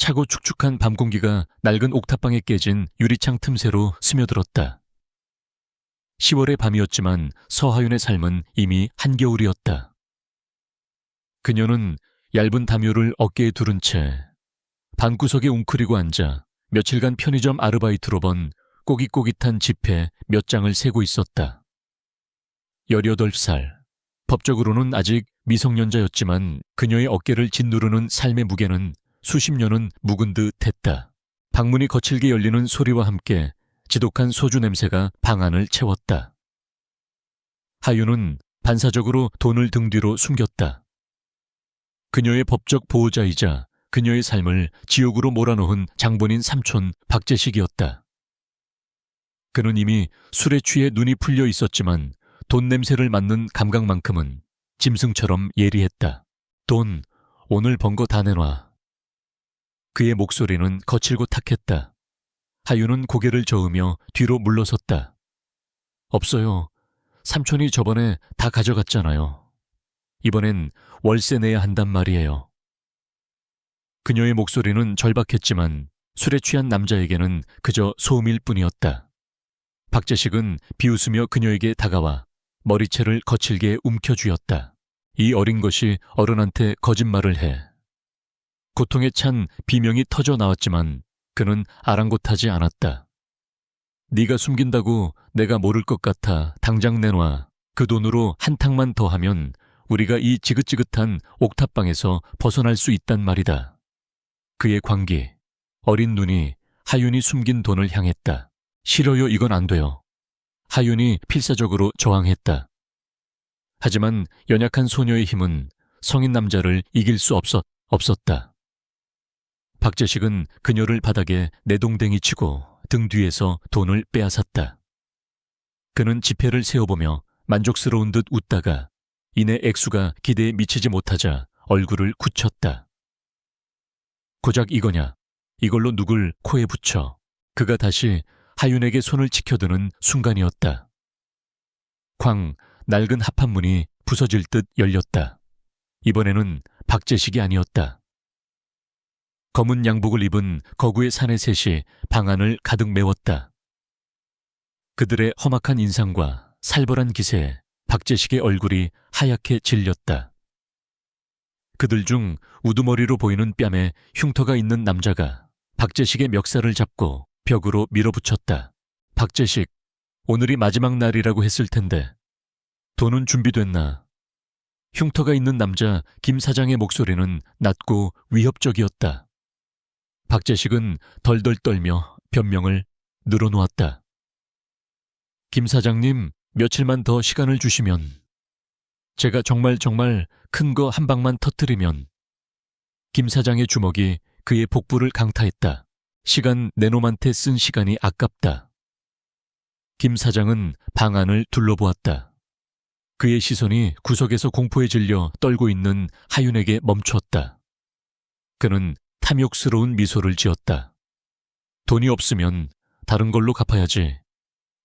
차고 축축한 밤 공기가 낡은 옥탑방에 깨진 유리창 틈새로 스며들었다. 10월의 밤이었지만 서하윤의 삶은 이미 한겨울이었다. 그녀는 얇은 담요를 어깨에 두른 채 방구석에 웅크리고 앉아 며칠간 편의점 아르바이트로 번 꼬깃꼬깃한 지폐 몇 장을 세고 있었다. 18살. 법적으로는 아직 미성년자였지만 그녀의 어깨를 짓누르는 삶의 무게는 수십 년은 묵은 듯 했다. 방문이 거칠게 열리는 소리와 함께 지독한 소주 냄새가 방 안을 채웠다. 하윤은 반사적으로 돈을 등 뒤로 숨겼다. 그녀의 법적 보호자이자 그녀의 삶을 지옥으로 몰아넣은 장본인 삼촌 박재식이었다. 그는 이미 술에 취해 눈이 풀려 있었지만 돈 냄새를 맡는 감각만큼은 짐승처럼 예리했다. 돈, 오늘 번 거 다 내놔. 그의 목소리는 거칠고 탁했다. 하윤은 고개를 저으며 뒤로 물러섰다. 없어요. 삼촌이 저번에 다 가져갔잖아요. 이번엔 월세 내야 한단 말이에요. 그녀의 목소리는 절박했지만 술에 취한 남자에게는 그저 소음일 뿐이었다. 박재식은 비웃으며 그녀에게 다가와 머리채를 거칠게 움켜쥐었다. 이 어린 것이 어른한테 거짓말을 해. 고통에 찬 비명이 터져 나왔지만 그는 아랑곳하지 않았다. 네가 숨긴다고 내가 모를 것 같아 당장 내놔. 그 돈으로 한 탕만 더 하면 우리가 이 지긋지긋한 옥탑방에서 벗어날 수 있단 말이다. 그의 광기, 어린 눈이 하윤이 숨긴 돈을 향했다. 싫어요, 이건 안 돼요. 하윤이 필사적으로 저항했다. 하지만 연약한 소녀의 힘은 성인 남자를 이길 수 없었다. 박재식은 그녀를 바닥에 내동댕이 치고 등 뒤에서 돈을 빼앗았다. 그는 지폐를 세어보며 만족스러운 듯 웃다가 이내 액수가 기대에 미치지 못하자 얼굴을 굳혔다. 고작 이거냐? 이걸로 누굴 코에 붙여. 그가 다시 하윤에게 손을 치켜드는 순간이었다. 쾅, 낡은 합판문이 부서질 듯 열렸다. 이번에는 박재식이 아니었다. 검은 양복을 입은 거구의 사내 셋이 방 안을 가득 메웠다. 그들의 험악한 인상과 살벌한 기세에 박재식의 얼굴이 하얗게 질렸다. 그들 중 우두머리로 보이는 뺨에 흉터가 있는 남자가 박재식의 멱살을 잡고 벽으로 밀어붙였다. 박재식, 오늘이 마지막 날이라고 했을 텐데 돈은 준비됐나? 흉터가 있는 남자 김 사장의 목소리는 낮고 위협적이었다. 박재식은 덜덜 떨며 변명을 늘어놓았다. 김 사장님, 며칠만 더 시간을 주시면, 제가 정말 큰 거 한 방만 터뜨리면. 김 사장의 주먹이 그의 복부를 강타했다. 시간 내놈한테 쓴 시간이 아깝다. 김 사장은 방 안을 둘러보았다. 그의 시선이 구석에서 공포에 질려 떨고 있는 하윤에게 멈췄다. 그는 탐욕스러운 미소를 지었다. 돈이 없으면 다른 걸로 갚아야지.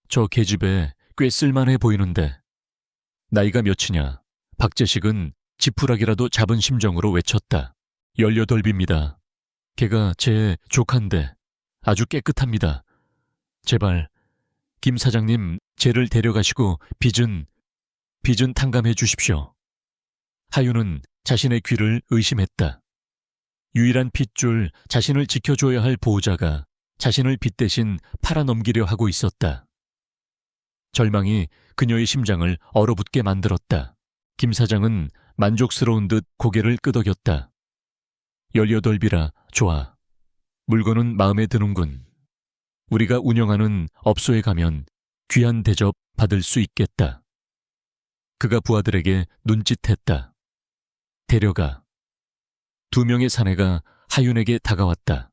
저 계집애 꽤 쓸만해 보이는데. 나이가 몇이냐? 박재식은 지푸라기라도 잡은 심정으로 외쳤다. 18입니다. 걔가 제 조카인데 아주 깨끗합니다. 제발 김 사장님 쟤를 데려가시고 빚은 탕감해 주십시오. 하윤은 자신의 귀를 의심했다. 유일한 핏줄 자신을 지켜줘야 할 보호자가 자신을 빚 대신 팔아넘기려 하고 있었다. 절망이 그녀의 심장을 얼어붙게 만들었다. 김 사장은 만족스러운 듯 고개를 끄덕였다. 18이라 좋아. 물건은 마음에 드는군. 우리가 운영하는 업소에 가면 귀한 대접 받을 수 있겠다. 그가 부하들에게 눈짓했다. 데려가. 2명의 사내가 하윤에게 다가왔다.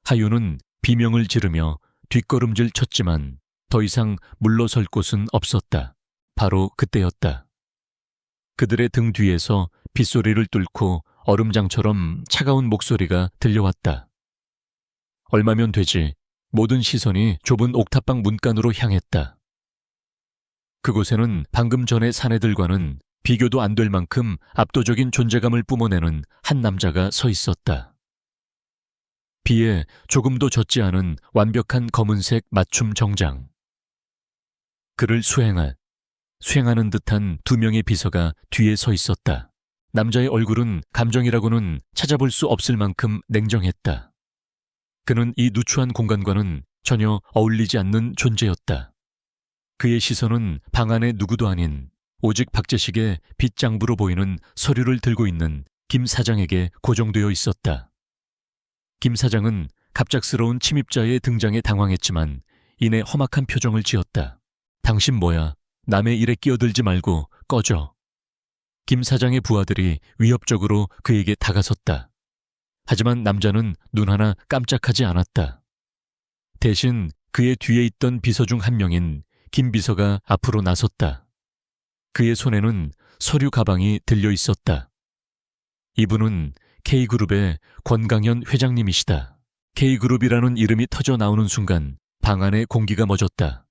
하윤은 비명을 지르며 뒷걸음질 쳤지만 더 이상 물러설 곳은 없었다. 바로 그때였다. 그들의 등 뒤에서 빗소리를 뚫고 얼음장처럼 차가운 목소리가 들려왔다. 얼마면 되지. 모든 시선이 좁은 옥탑방 문간으로 향했다. 그곳에는 방금 전의 사내들과는 비교도 안 될 만큼 압도적인 존재감을 뿜어내는 한 남자가 서 있었다. 비에 조금도 젖지 않은 완벽한 검은색 맞춤 정장. 그를 수행하는 듯한 두 명의 비서가 뒤에 서 있었다. 남자의 얼굴은 감정이라고는 찾아볼 수 없을 만큼 냉정했다. 그는 이 누추한 공간과는 전혀 어울리지 않는 존재였다. 그의 시선은 방 안의 누구도 아닌 오직 박재식의 빗장부로 보이는 서류를 들고 있는 김 사장에게 고정되어 있었다. 김 사장은 갑작스러운 침입자의 등장에 당황했지만 이내 험악한 표정을 지었다. 당신 뭐야? 남의 일에 끼어들지 말고 꺼져. 김 사장의 부하들이 위협적으로 그에게 다가섰다. 하지만 남자는 눈 하나 깜짝하지 않았다. 대신 그의 뒤에 있던 비서 중 한 명인 김 비서가 앞으로 나섰다. 그의 손에는 서류 가방이 들려 있었다. 이분은 K그룹의 권강현 회장님이시다. K그룹이라는 이름이 터져 나오는 순간 방 안의 공기가 멎었다.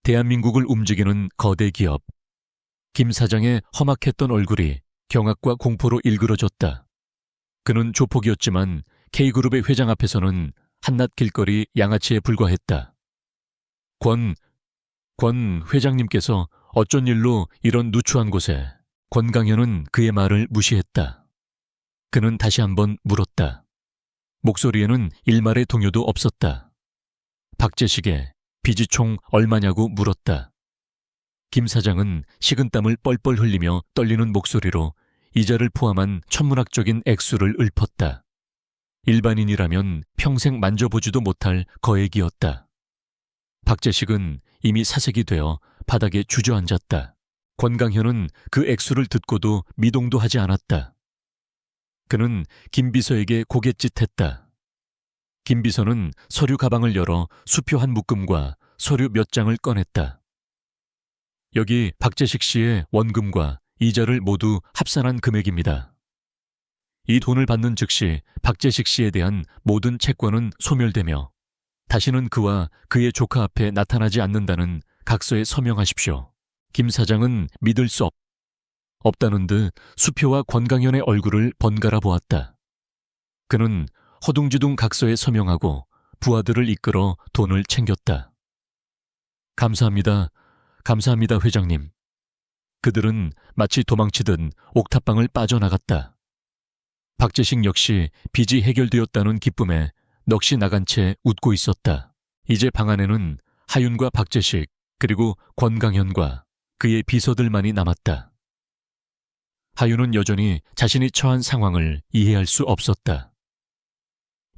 대한민국을 움직이는 거대 기업. 김 사장의 험악했던 얼굴이 경악과 공포로 일그러졌다. 그는 조폭이었지만 K그룹의 회장 앞에서는 한낱 길거리 양아치에 불과했다. 권 회장님께서 어쩐 일로 이런 누추한 곳에? 권강현은 그의 말을 무시했다. 그는 다시 한번 물었다. 목소리에는 일말의 동요도 없었다. 박재식의 빚이 총 얼마냐고 물었다. 김 사장은 식은땀을 뻘뻘 흘리며 떨리는 목소리로 이자를 포함한 천문학적인 액수를 읊었다. 일반인이라면 평생 만져보지도 못할 거액이었다. 박재식은 이미 사색이 되어 바닥에 주저앉았다. 권강현은 그 액수를 듣고도 미동도 하지 않았다. 그는 김 비서에게 고갯짓했다. 김 비서는 서류 가방을 열어 수표 한 묶음과 서류 몇 장을 꺼냈다. 여기 박재식 씨의 원금과 이자를 모두 합산한 금액입니다. 이 돈을 받는 즉시 박재식 씨에 대한 모든 채권은 소멸되며 다시는 그와 그의 조카 앞에 나타나지 않는다는 각서에 서명하십시오. 김 사장은 믿을 수 없다는 듯 수표와 권강현의 얼굴을 번갈아 보았다. 그는 허둥지둥 각서에 서명하고 부하들을 이끌어 돈을 챙겼다. 감사합니다. 감사합니다, 회장님. 그들은 마치 도망치듯 옥탑방을 빠져나갔다. 박재식 역시 빚이 해결되었다는 기쁨에 넋이 나간 채 웃고 있었다. 이제 방 안에는 하윤과 박재식 그리고 권강현과 그의 비서들만이 남았다. 하윤은 여전히 자신이 처한 상황을 이해할 수 없었다.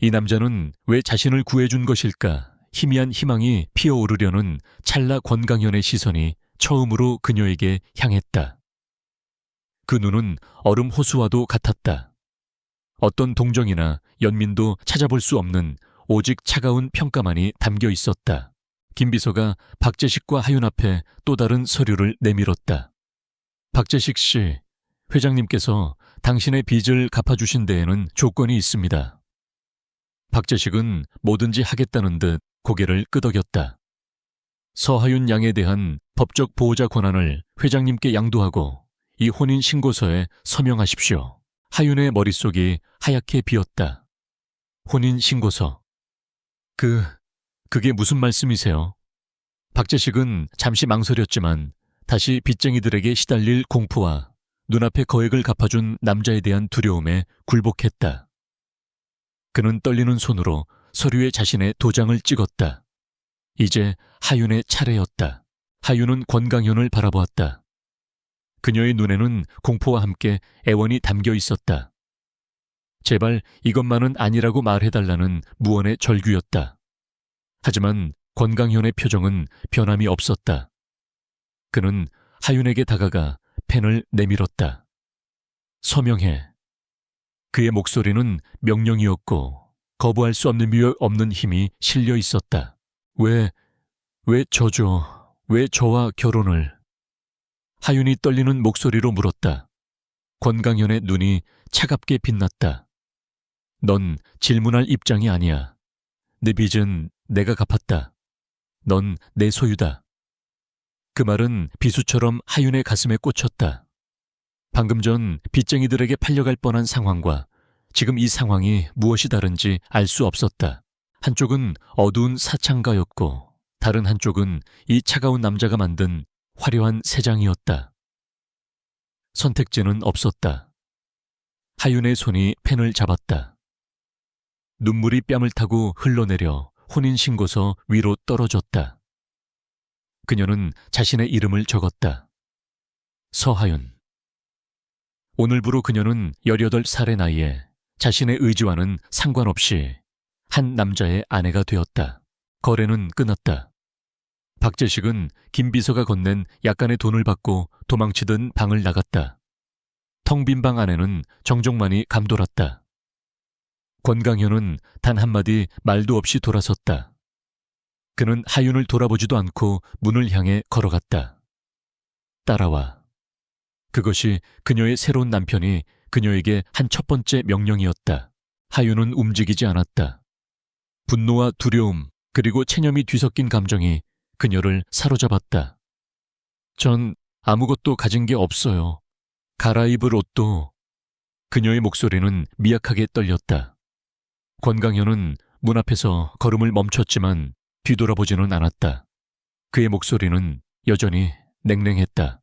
이 남자는 왜 자신을 구해준 것일까? 희미한 희망이 피어오르려는 찰나 권강현의 시선이 처음으로 그녀에게 향했다. 그 눈은 얼음 호수와도 같았다. 어떤 동정이나 연민도 찾아볼 수 없는 오직 차가운 평가만이 담겨 있었다. 김 비서가 박재식과 하윤 앞에 또 다른 서류를 내밀었다. 박재식 씨, 회장님께서 당신의 빚을 갚아주신 데에는 조건이 있습니다. 박재식은 뭐든지 하겠다는 듯 고개를 끄덕였다. 서하윤 양에 대한 법적 보호자 권한을 회장님께 양도하고 이 혼인 신고서에 서명하십시오. 하윤의 머릿속이 하얗게 비었다. 혼인 신고서. 그게 무슨 말씀이세요? 박재식은 잠시 망설였지만 다시 빚쟁이들에게 시달릴 공포와 눈앞에 거액을 갚아준 남자에 대한 두려움에 굴복했다. 그는 떨리는 손으로 서류에 자신의 도장을 찍었다. 이제 하윤의 차례였다. 하윤은 권강현을 바라보았다. 그녀의 눈에는 공포와 함께 애원이 담겨 있었다. 제발 이것만은 아니라고 말해달라는 무언의 절규였다. 하지만 권강현의 표정은 변함이 없었다. 그는 하윤에게 다가가 펜을 내밀었다. 서명해. 그의 목소리는 명령이었고 거부할 수 없는 힘이 실려 있었다. 왜 저와 결혼을? 하윤이 떨리는 목소리로 물었다. 권강현의 눈이 차갑게 빛났다. 넌 질문할 입장이 아니야. 내 빚은 내가 갚았다. 넌 내 소유다. 그 말은 비수처럼 하윤의 가슴에 꽂혔다. 방금 전 빚쟁이들에게 팔려갈 뻔한 상황과 지금 이 상황이 무엇이 다른지 알 수 없었다. 한쪽은 어두운 사창가였고 다른 한쪽은 이 차가운 남자가 만든 화려한 새장이었다. 선택지는 없었다. 하윤의 손이 펜을 잡았다. 눈물이 뺨을 타고 흘러내려 혼인신고서 위로 떨어졌다. 그녀는 자신의 이름을 적었다. 서하윤. 오늘부로 그녀는 18살의 나이에 자신의 의지와는 상관없이 한 남자의 아내가 되었다. 거래는 끝났다. 박재식은 김 비서가 건넨 약간의 돈을 받고 도망치던 방을 나갔다. 텅 빈 방 안에는 정종만이 감돌았다. 권강현은 단 한마디 말도 없이 돌아섰다. 그는 하윤을 돌아보지도 않고 문을 향해 걸어갔다. 따라와. 그것이 그녀의 새로운 남편이 그녀에게 한 첫 번째 명령이었다. 하윤은 움직이지 않았다. 분노와 두려움 그리고 체념이 뒤섞인 감정이 그녀를 사로잡았다. 전 아무것도 가진 게 없어요. 갈아입을 옷도. 그녀의 목소리는 미약하게 떨렸다. 권강현은 문 앞에서 걸음을 멈췄지만 뒤돌아보지는 않았다. 그의 목소리는 여전히 냉랭했다.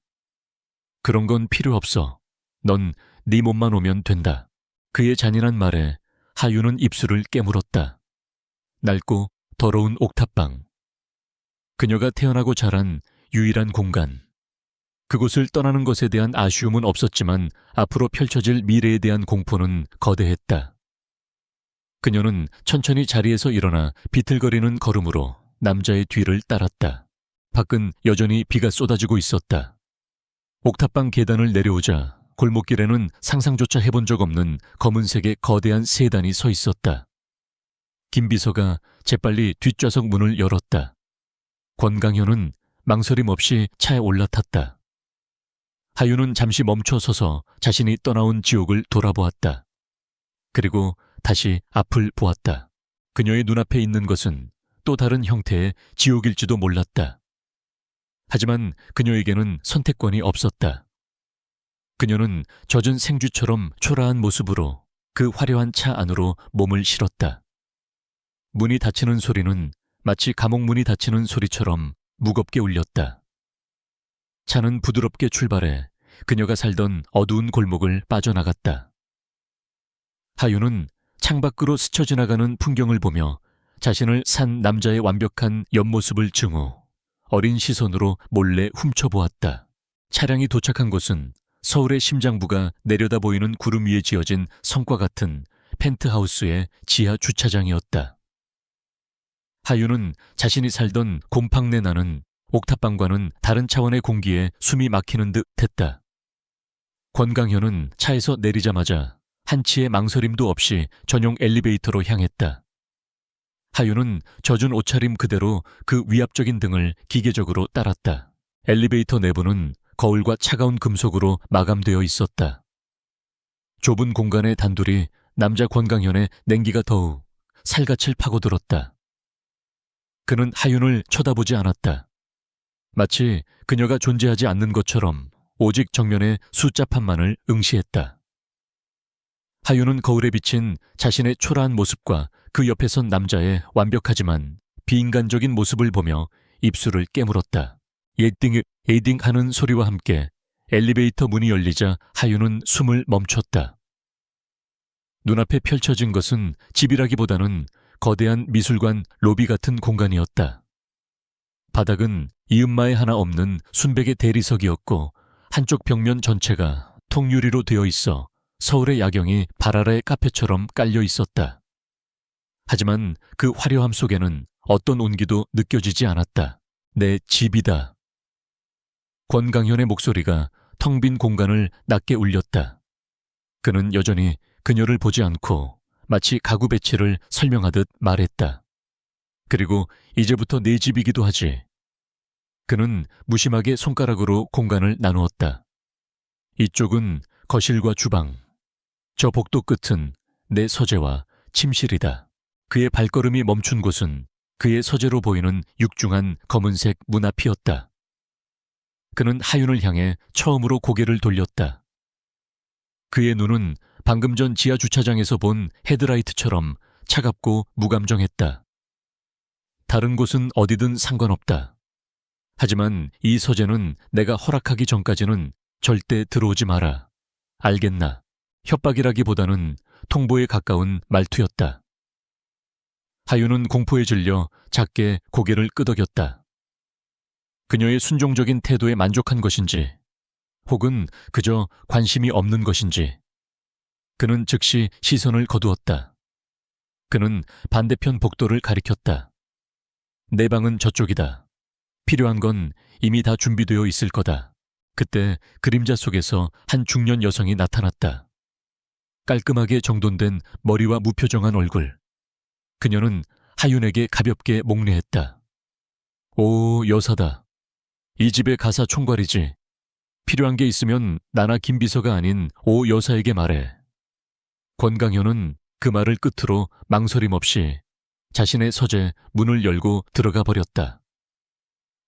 그런 건 필요 없어. 넌 네 몸만 오면 된다. 그의 잔인한 말에 하윤은 입술을 깨물었다. 낡고 더러운 옥탑방. 그녀가 태어나고 자란 유일한 공간. 그곳을 떠나는 것에 대한 아쉬움은 없었지만 앞으로 펼쳐질 미래에 대한 공포는 거대했다. 그녀는 천천히 자리에서 일어나 비틀거리는 걸음으로 남자의 뒤를 따랐다. 밖은 여전히 비가 쏟아지고 있었다. 옥탑방 계단을 내려오자 골목길에는 상상조차 해본 적 없는 검은색의 거대한 세단이 서 있었다. 김 비서가 재빨리 뒷좌석 문을 열었다. 권강현은 망설임 없이 차에 올라탔다. 하윤은 잠시 멈춰 서서 자신이 떠나온 지옥을 돌아보았다. 그리고 다시 앞을 보았다. 그녀의 눈앞에 있는 것은 또 다른 형태의 지옥일지도 몰랐다. 하지만 그녀에게는 선택권이 없었다. 그녀는 젖은 생쥐처럼 초라한 모습으로 그 화려한 차 안으로 몸을 실었다. 문이 닫히는 소리는 마치 감옥문이 닫히는 소리처럼 무겁게 울렸다. 차는 부드럽게 출발해 그녀가 살던 어두운 골목을 빠져나갔다. 하윤은 창밖으로 스쳐 지나가는 풍경을 보며 자신을 산 남자의 완벽한 옆모습을 증오, 어린 시선으로 몰래 훔쳐보았다. 차량이 도착한 곳은 서울의 심장부가 내려다 보이는 구름 위에 지어진 성과 같은 펜트하우스의 지하 주차장이었다. 하윤은 자신이 살던 곰팡내 나는 옥탑방과는 다른 차원의 공기에 숨이 막히는 듯 했다. 권강현은 차에서 내리자마자 한치의 망설임도 없이 전용 엘리베이터로 향했다. 하윤은 젖은 옷차림 그대로 그 위압적인 등을 기계적으로 따랐다. 엘리베이터 내부는 거울과 차가운 금속으로 마감되어 있었다. 좁은 공간의 단둘이 남자 권강현의 냉기가 더욱 살갗을 파고들었다. 그는 하윤을 쳐다보지 않았다. 마치 그녀가 존재하지 않는 것처럼 오직 정면의 숫자판만을 응시했다. 하윤은 거울에 비친 자신의 초라한 모습과 그 옆에 선 남자의 완벽하지만 비인간적인 모습을 보며 입술을 깨물었다. 에이딩 하는 소리와 함께 엘리베이터 문이 열리자 하윤은 숨을 멈췄다. 눈앞에 펼쳐진 것은 집이라기보다는 거대한 미술관 로비 같은 공간이었다. 바닥은 이음마에 하나 없는 순백의 대리석이었고 한쪽 벽면 전체가 통유리로 되어 있어 서울의 야경이 발 아래 카페처럼 깔려 있었다. 하지만 그 화려함 속에는 어떤 온기도 느껴지지 않았다. 내 집이다. 권강현의 목소리가 텅 빈 공간을 낮게 울렸다. 그는 여전히 그녀를 보지 않고 마치 가구 배치를 설명하듯 말했다. 그리고 이제부터 내 집이기도 하지. 그는 무심하게 손가락으로 공간을 나누었다. 이쪽은 거실과 주방. 저 복도 끝은 내 서재와 침실이다. 그의 발걸음이 멈춘 곳은 그의 서재로 보이는 육중한 검은색 문 앞이었다. 그는 하윤을 향해 처음으로 고개를 돌렸다. 그의 눈은 방금 전 지하 주차장에서 본 헤드라이트처럼 차갑고 무감정했다. 다른 곳은 어디든 상관없다. 하지만 이 서재는 내가 허락하기 전까지는 절대 들어오지 마라. 알겠나? 협박이라기보다는 통보에 가까운 말투였다. 하윤은 공포에 질려 작게 고개를 끄덕였다. 그녀의 순종적인 태도에 만족한 것인지, 혹은 그저 관심이 없는 것인지, 그는 즉시 시선을 거두었다. 그는 반대편 복도를 가리켰다. 내 방은 저쪽이다. 필요한 건 이미 다 준비되어 있을 거다. 그때 그림자 속에서 한 중년 여성이 나타났다. 깔끔하게 정돈된 머리와 무표정한 얼굴. 그녀는 하윤에게 가볍게 목례했다. 오, 여사다. 이 집의 가사 총괄이지. 필요한 게 있으면 나나 김 비서가 아닌 오 여사에게 말해. 권강현은 그 말을 끝으로 망설임 없이 자신의 서재 문을 열고 들어가 버렸다.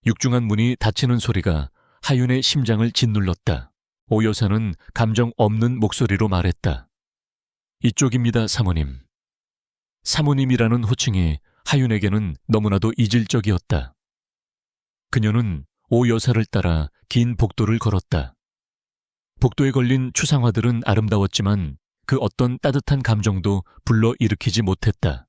육중한 문이 닫히는 소리가 하윤의 심장을 짓눌렀다. 오 여사는 감정 없는 목소리로 말했다. 이쪽입니다, 사모님. 사모님이라는 호칭이 하윤에게는 너무나도 이질적이었다. 그녀는 오 여사를 따라 긴 복도를 걸었다. 복도에 걸린 추상화들은 아름다웠지만 그 어떤 따뜻한 감정도 불러일으키지 못했다.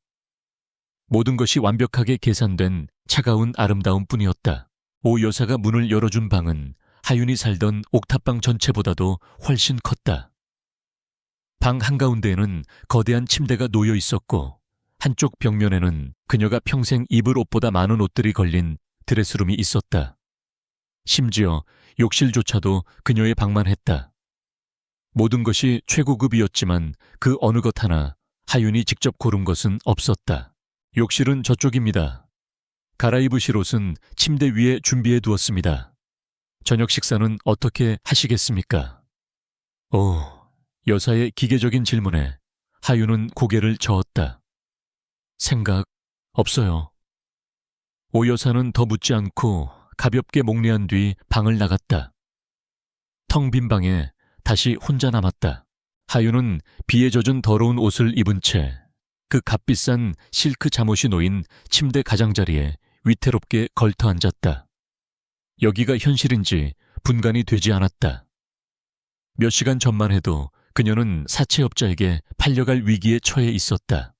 모든 것이 완벽하게 계산된 차가운 아름다움 뿐이었다. 오 여사가 문을 열어준 방은 하윤이 살던 옥탑방 전체보다도 훨씬 컸다. 방 한가운데에는 거대한 침대가 놓여 있었고 한쪽 벽면에는 그녀가 평생 입을 옷보다 많은 옷들이 걸린 드레스룸이 있었다. 심지어 욕실조차도 그녀의 방만 했다. 모든 것이 최고급이었지만 그 어느 것 하나 하윤이 직접 고른 것은 없었다. 욕실은 저쪽입니다. 갈아입으실 옷은 침대 위에 준비해 두었습니다. 저녁 식사는 어떻게 하시겠습니까? 오, 여사의 기계적인 질문에 하윤은 고개를 저었다. 생각 없어요. 오 여사는 더 묻지 않고 가볍게 목례한 뒤 방을 나갔다. 텅 빈 방에 다시 혼자 남았다. 하윤은 비에 젖은 더러운 옷을 입은 채 그 값비싼 실크 잠옷이 놓인 침대 가장자리에 위태롭게 걸터 앉았다. 여기가 현실인지 분간이 되지 않았다. 몇 시간 전만 해도 그녀는 사채업자에게 팔려갈 위기에 처해 있었다.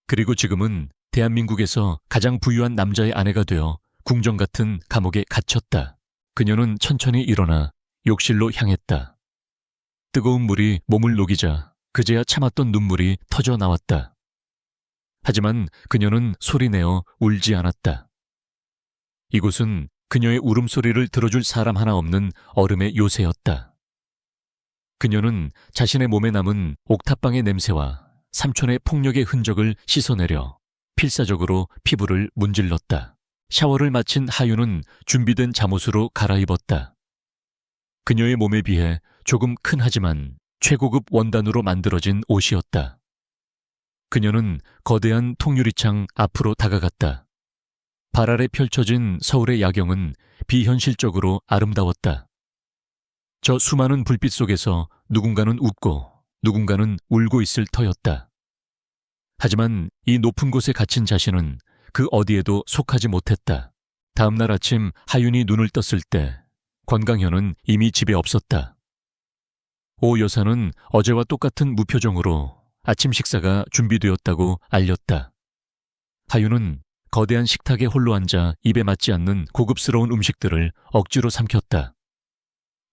그리고 지금은 대한민국에서 가장 부유한 남자의 아내가 되어 궁정 같은 감옥에 갇혔다. 그녀는 천천히 일어나 욕실로 향했다. 뜨거운 물이 몸을 녹이자 그제야 참았던 눈물이 터져 나왔다. 하지만 그녀는 소리내어 울지 않았다. 이곳은 그녀의 울음소리를 들어줄 사람 하나 없는 얼음의 요새였다. 그녀는 자신의 몸에 남은 옥탑방의 냄새와 삼촌의 폭력의 흔적을 씻어내려 필사적으로 피부를 문질렀다. 샤워를 마친 하윤은 준비된 잠옷으로 갈아입었다. 그녀의 몸에 비해 조금 큰 하지만 최고급 원단으로 만들어진 옷이었다. 그녀는 거대한 통유리창 앞으로 다가갔다. 발 아래 펼쳐진 서울의 야경은 비현실적으로 아름다웠다. 저 수많은 불빛 속에서 누군가는 웃고 누군가는 울고 있을 터였다. 하지만 이 높은 곳에 갇힌 자신은 그 어디에도 속하지 못했다. 다음 날 아침 하윤이 눈을 떴을 때 권강현은 이미 집에 없었다. 오 여사는 어제와 똑같은 무표정으로 아침 식사가 준비되었다고 알렸다. 하윤은 거대한 식탁에 홀로 앉아 입에 맞지 않는 고급스러운 음식들을 억지로 삼켰다.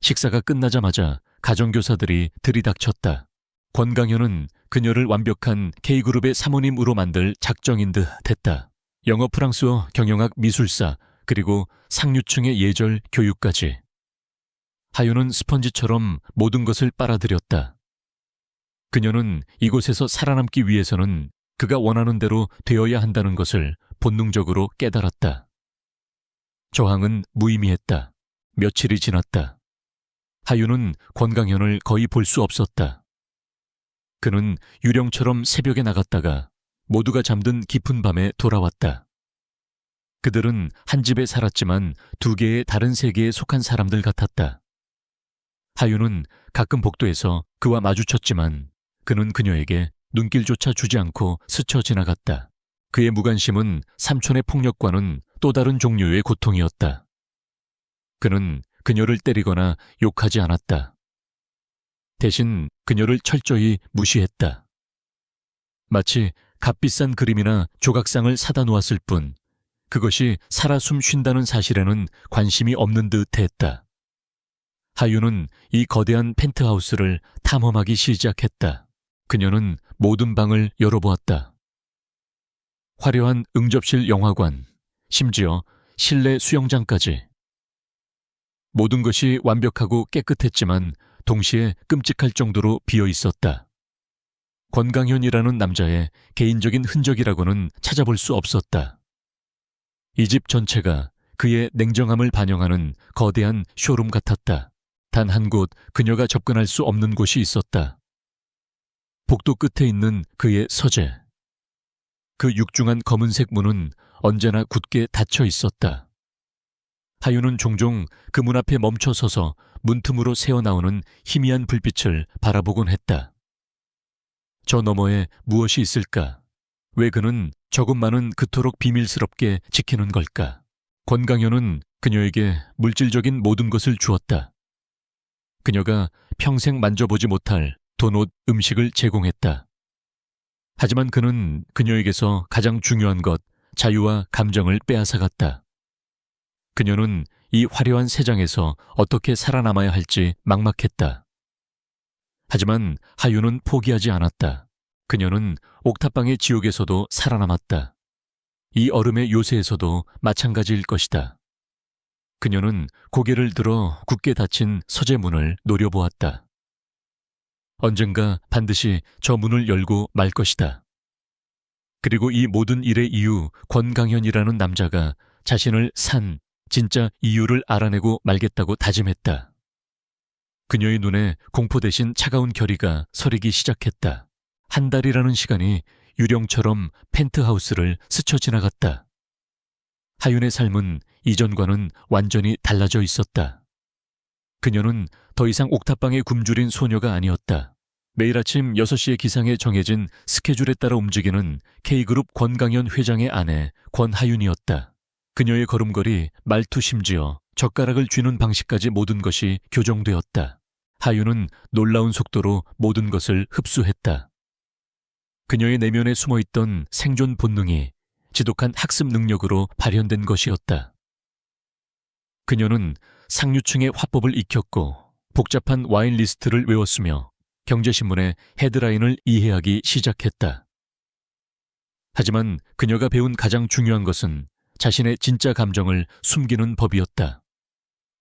식사가 끝나자마자 가정교사들이 들이닥쳤다. 권강현은 그녀를 완벽한 K그룹의 사모님으로 만들 작정인 듯 했다. 영어, 프랑스어, 경영학, 미술사, 그리고 상류층의 예절, 교육까지. 하윤은 스펀지처럼 모든 것을 빨아들였다. 그녀는 이곳에서 살아남기 위해서는 그가 원하는 대로 되어야 한다는 것을 본능적으로 깨달았다. 저항은 무의미했다. 며칠이 지났다. 하윤은 권강현을 거의 볼 수 없었다. 그는 유령처럼 새벽에 나갔다가 모두가 잠든 깊은 밤에 돌아왔다. 그들은 한 집에 살았지만 두 개의 다른 세계에 속한 사람들 같았다. 하윤은 가끔 복도에서 그와 마주쳤지만 그는 그녀에게 눈길조차 주지 않고 스쳐 지나갔다. 그의 무관심은 삼촌의 폭력과는 또 다른 종류의 고통이었다. 그는 그녀를 때리거나 욕하지 않았다. 대신 그녀를 철저히 무시했다. 마치 값비싼 그림이나 조각상을 사다 놓았을 뿐 그것이 살아 숨 쉰다는 사실에는 관심이 없는 듯 했다. 하윤은 이 거대한 펜트하우스를 탐험하기 시작했다. 그녀는 모든 방을 열어보았다. 화려한 응접실 영화관, 심지어 실내 수영장까지. 모든 것이 완벽하고 깨끗했지만 동시에 끔찍할 정도로 비어 있었다. 권강현이라는 남자의 개인적인 흔적이라고는 찾아볼 수 없었다. 이 집 전체가 그의 냉정함을 반영하는 거대한 쇼룸 같았다. 단 한 곳 그녀가 접근할 수 없는 곳이 있었다. 복도 끝에 있는 그의 서재. 그 육중한 검은색 문은 언제나 굳게 닫혀 있었다. 하윤은 종종 그 문 앞에 멈춰 서서 문틈으로 새어나오는 희미한 불빛을 바라보곤 했다. 저 너머에 무엇이 있을까? 왜 그는 저것만은 그토록 비밀스럽게 지키는 걸까? 권강현은 그녀에게 물질적인 모든 것을 주었다. 그녀가 평생 만져보지 못할 돈, 옷, 음식을 제공했다. 하지만 그는 그녀에게서 가장 중요한 것, 자유와 감정을 빼앗아갔다. 그녀는 이 화려한 세상에서 어떻게 살아남아야 할지 막막했다. 하지만 하윤은 포기하지 않았다. 그녀는 옥탑방의 지옥에서도 살아남았다. 이 얼음의 요새에서도 마찬가지일 것이다. 그녀는 고개를 들어 굳게 닫힌 서재 문을 노려보았다. 언젠가 반드시 저 문을 열고 말 것이다. 그리고 이 모든 일의 이유 권강현이라는 남자가 자신을 산 진짜 이유를 알아내고 말겠다고 다짐했다. 그녀의 눈에 공포 대신 차가운 결의가 서리기 시작했다. 한 달이라는 시간이 유령처럼 펜트하우스를 스쳐 지나갔다. 하윤의 삶은 이전과는 완전히 달라져 있었다. 그녀는 더 이상 옥탑방에 굶주린 소녀가 아니었다. 매일 아침 6시에 기상에 정해진 스케줄에 따라 움직이는 K그룹 권강현 회장의 아내 권하윤이었다. 그녀의 걸음걸이, 말투 심지어 젓가락을 쥐는 방식까지 모든 것이 교정되었다. 하윤은 놀라운 속도로 모든 것을 흡수했다. 그녀의 내면에 숨어있던 생존 본능이 지독한 학습 능력으로 발현된 것이었다. 그녀는 상류층의 화법을 익혔고 복잡한 와인 리스트를 외웠으며 경제신문의 헤드라인을 이해하기 시작했다. 하지만 그녀가 배운 가장 중요한 것은 자신의 진짜 감정을 숨기는 법이었다.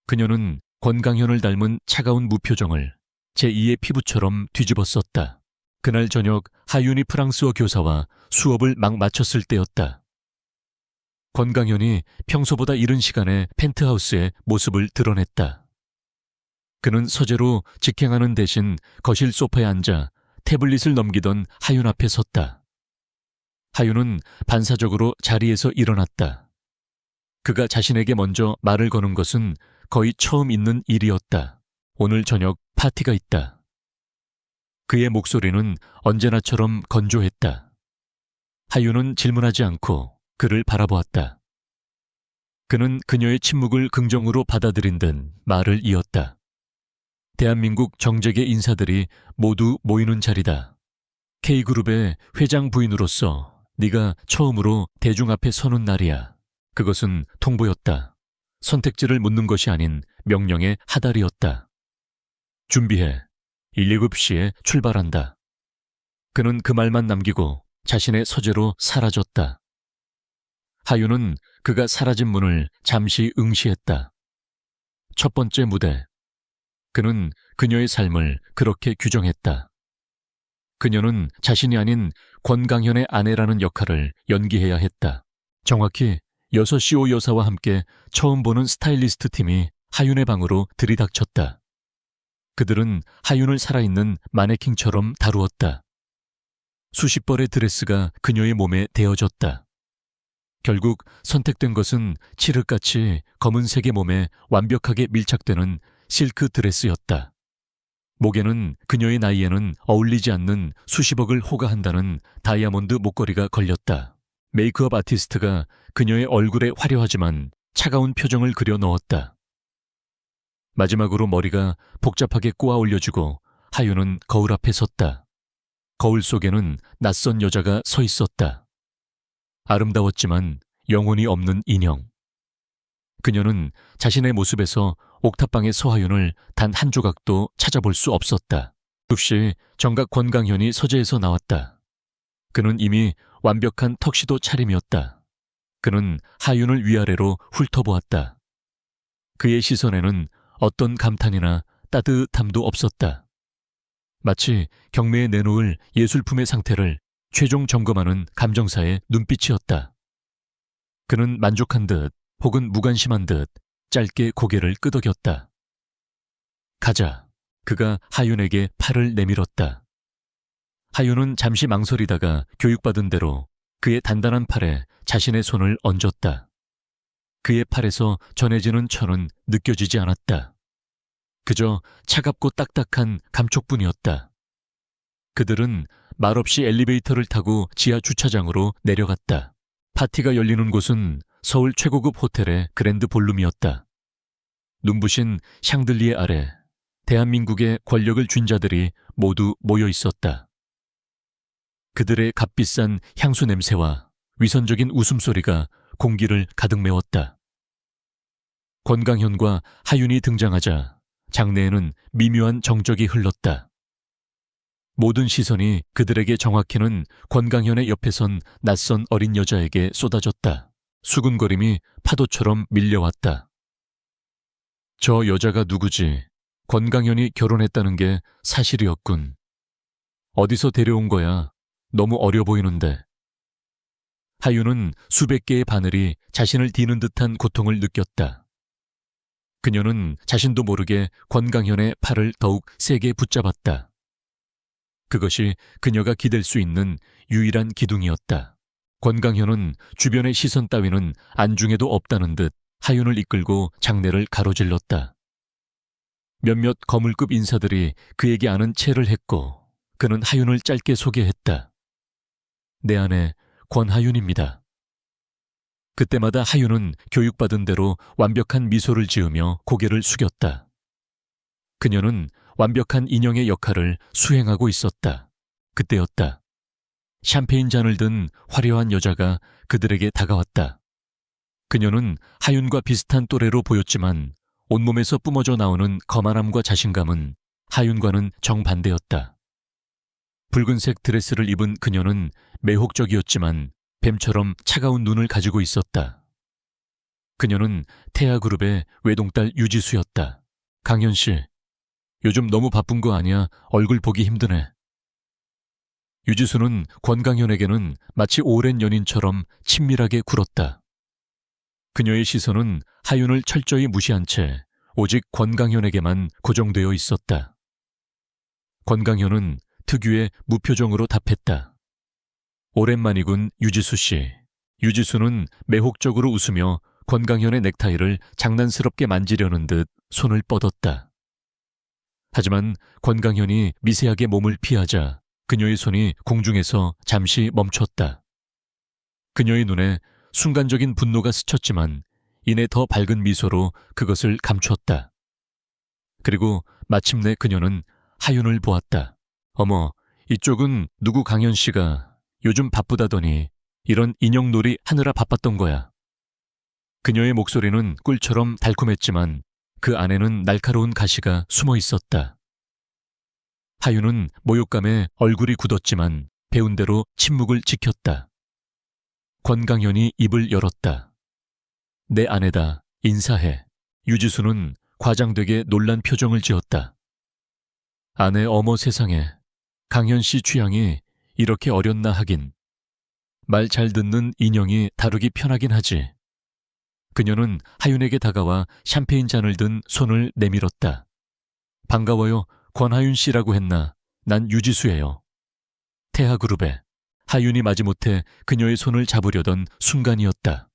그녀는 권강현을 닮은 차가운 무표정을 제2의 피부처럼 뒤집어 썼다. 그날 저녁 하윤이 프랑스어 교사와 수업을 막 마쳤을 때였다. 권강현이 평소보다 이른 시간에 펜트하우스의 모습을 드러냈다. 그는 서재로 직행하는 대신 거실 소파에 앉아 태블릿을 넘기던 하윤 앞에 섰다. 하윤은 반사적으로 자리에서 일어났다. 그가 자신에게 먼저 말을 거는 것은 거의 처음 있는 일이었다. 오늘 저녁 파티가 있다. 그의 목소리는 언제나처럼 건조했다. 하윤은 질문하지 않고 그를 바라보았다. 그는 그녀의 침묵을 긍정으로 받아들인 듯 말을 이었다. 대한민국 정재계 인사들이 모두 모이는 자리다. K그룹의 회장 부인으로서 네가 처음으로 대중 앞에 서는 날이야. 그것은 통보였다. 선택지를 묻는 것이 아닌 명령의 하달이었다. 준비해. 7시에 출발한다. 그는 그 말만 남기고 자신의 서재로 사라졌다. 하윤은 그가 사라진 문을 잠시 응시했다. 첫 번째 무대. 그는 그녀의 삶을 그렇게 규정했다. 그녀는 자신이 아닌 권강현의 아내라는 역할을 연기해야 했다. 정확히 6시 오 여사와 함께 처음 보는 스타일리스트 팀이 하윤의 방으로 들이닥쳤다. 그들은 하윤을 살아있는 마네킹처럼 다루었다. 수십 벌의 드레스가 그녀의 몸에 대어졌다. 결국 선택된 것은 칠흑같이 검은색의 몸에 완벽하게 밀착되는 실크 드레스였다. 목에는 그녀의 나이에는 어울리지 않는 수십억을 호가한다는 다이아몬드 목걸이가 걸렸다. 메이크업 아티스트가 그녀의 얼굴에 화려하지만 차가운 표정을 그려 넣었다. 마지막으로 머리가 복잡하게 꼬아 올려지고 하윤은 거울 앞에 섰다. 거울 속에는 낯선 여자가 서 있었다. 아름다웠지만 영혼이 없는 인형. 그녀는 자신의 모습에서 옥탑방의 서하윤을 단 한 조각도 찾아볼 수 없었다. 급시 정각 권강현이 서재에서 나왔다. 그는 이미 완벽한 턱시도 차림이었다. 그는 하윤을 위아래로 훑어보았다. 그의 시선에는 어떤 감탄이나 따뜻함도 없었다. 마치 경매에 내놓을 예술품의 상태를 최종 점검하는 감정사의 눈빛이었다. 그는 만족한 듯 혹은 무관심한 듯 짧게 고개를 끄덕였다. 가자. 그가 하윤에게 팔을 내밀었다. 하윤은 잠시 망설이다가 교육받은 대로 그의 단단한 팔에 자신의 손을 얹었다. 그의 팔에서 전해지는 천은 느껴지지 않았다. 그저 차갑고 딱딱한 감촉뿐이었다. 그들은 말없이 엘리베이터를 타고 지하 주차장으로 내려갔다. 파티가 열리는 곳은 서울 최고급 호텔의 그랜드 볼룸이었다. 눈부신 샹들리에 아래 대한민국의 권력을 쥔 자들이 모두 모여 있었다. 그들의 값비싼 향수 냄새와 위선적인 웃음소리가 공기를 가득 메웠다. 권강현과 하윤이 등장하자 장내에는 미묘한 정적이 흘렀다. 모든 시선이 그들에게 정확히는 권강현의 옆에 선 낯선 어린 여자에게 쏟아졌다. 수군거림이 파도처럼 밀려왔다. 저 여자가 누구지? 권강현이 결혼했다는 게 사실이었군. 어디서 데려온 거야? 너무 어려 보이는데. 하윤은 수백 개의 바늘이 자신을 디는 듯한 고통을 느꼈다. 그녀는 자신도 모르게 권강현의 팔을 더욱 세게 붙잡았다. 그것이 그녀가 기댈 수 있는 유일한 기둥이었다. 권강현은 주변의 시선 따위는 안중에도 없다는 듯 하윤을 이끌고 장내를 가로질렀다. 몇몇 거물급 인사들이 그에게 아는 체를 했고 그는 하윤을 짧게 소개했다. 내 아내 권하윤입니다. 그때마다 하윤은 교육받은 대로 완벽한 미소를 지으며 고개를 숙였다. 그녀는 완벽한 인형의 역할을 수행하고 있었다. 그때였다. 샴페인 잔을 든 화려한 여자가 그들에게 다가왔다. 그녀는 하윤과 비슷한 또래로 보였지만 온몸에서 뿜어져 나오는 거만함과 자신감은 하윤과는 정반대였다. 붉은색 드레스를 입은 그녀는 매혹적이었지만 뱀처럼 차가운 눈을 가지고 있었다. 그녀는 태아그룹의 외동딸 유지수였다. 강현 씨, 요즘 너무 바쁜 거 아니야? 얼굴 보기 힘드네. 유지수는 권강현에게는 마치 오랜 연인처럼 친밀하게 굴었다. 그녀의 시선은 하윤을 철저히 무시한 채 오직 권강현에게만 고정되어 있었다. 권강현은 특유의 무표정으로 답했다. 오랜만이군, 유지수 씨. 유지수는 매혹적으로 웃으며 권강현의 넥타이를 장난스럽게 만지려는 듯 손을 뻗었다. 하지만 권강현이 미세하게 몸을 피하자 그녀의 손이 공중에서 잠시 멈췄다. 그녀의 눈에 순간적인 분노가 스쳤지만 이내 더 밝은 미소로 그것을 감췄다. 그리고 마침내 그녀는 하윤을 보았다. 어머, 이쪽은 누구 강현 씨가 요즘 바쁘다더니 이런 인형놀이 하느라 바빴던 거야. 그녀의 목소리는 꿀처럼 달콤했지만 그 안에는 날카로운 가시가 숨어 있었다. 하윤은 모욕감에 얼굴이 굳었지만 배운 대로 침묵을 지켰다. 권강현이 입을 열었다. 내 아내다. 인사해. 유지수는 과장되게 놀란 표정을 지었다. 아내 어머 세상에. 강현 씨 취향이 이렇게 어렸나 하긴. 말 잘 듣는 인형이 다루기 편하긴 하지. 그녀는 하윤에게 다가와 샴페인 잔을 든 손을 내밀었다. 반가워요. 권하윤 씨라고 했나? 난 유지수예요. 태하그룹에. 하윤이 마지못해 그녀의 손을 잡으려던 순간이었다.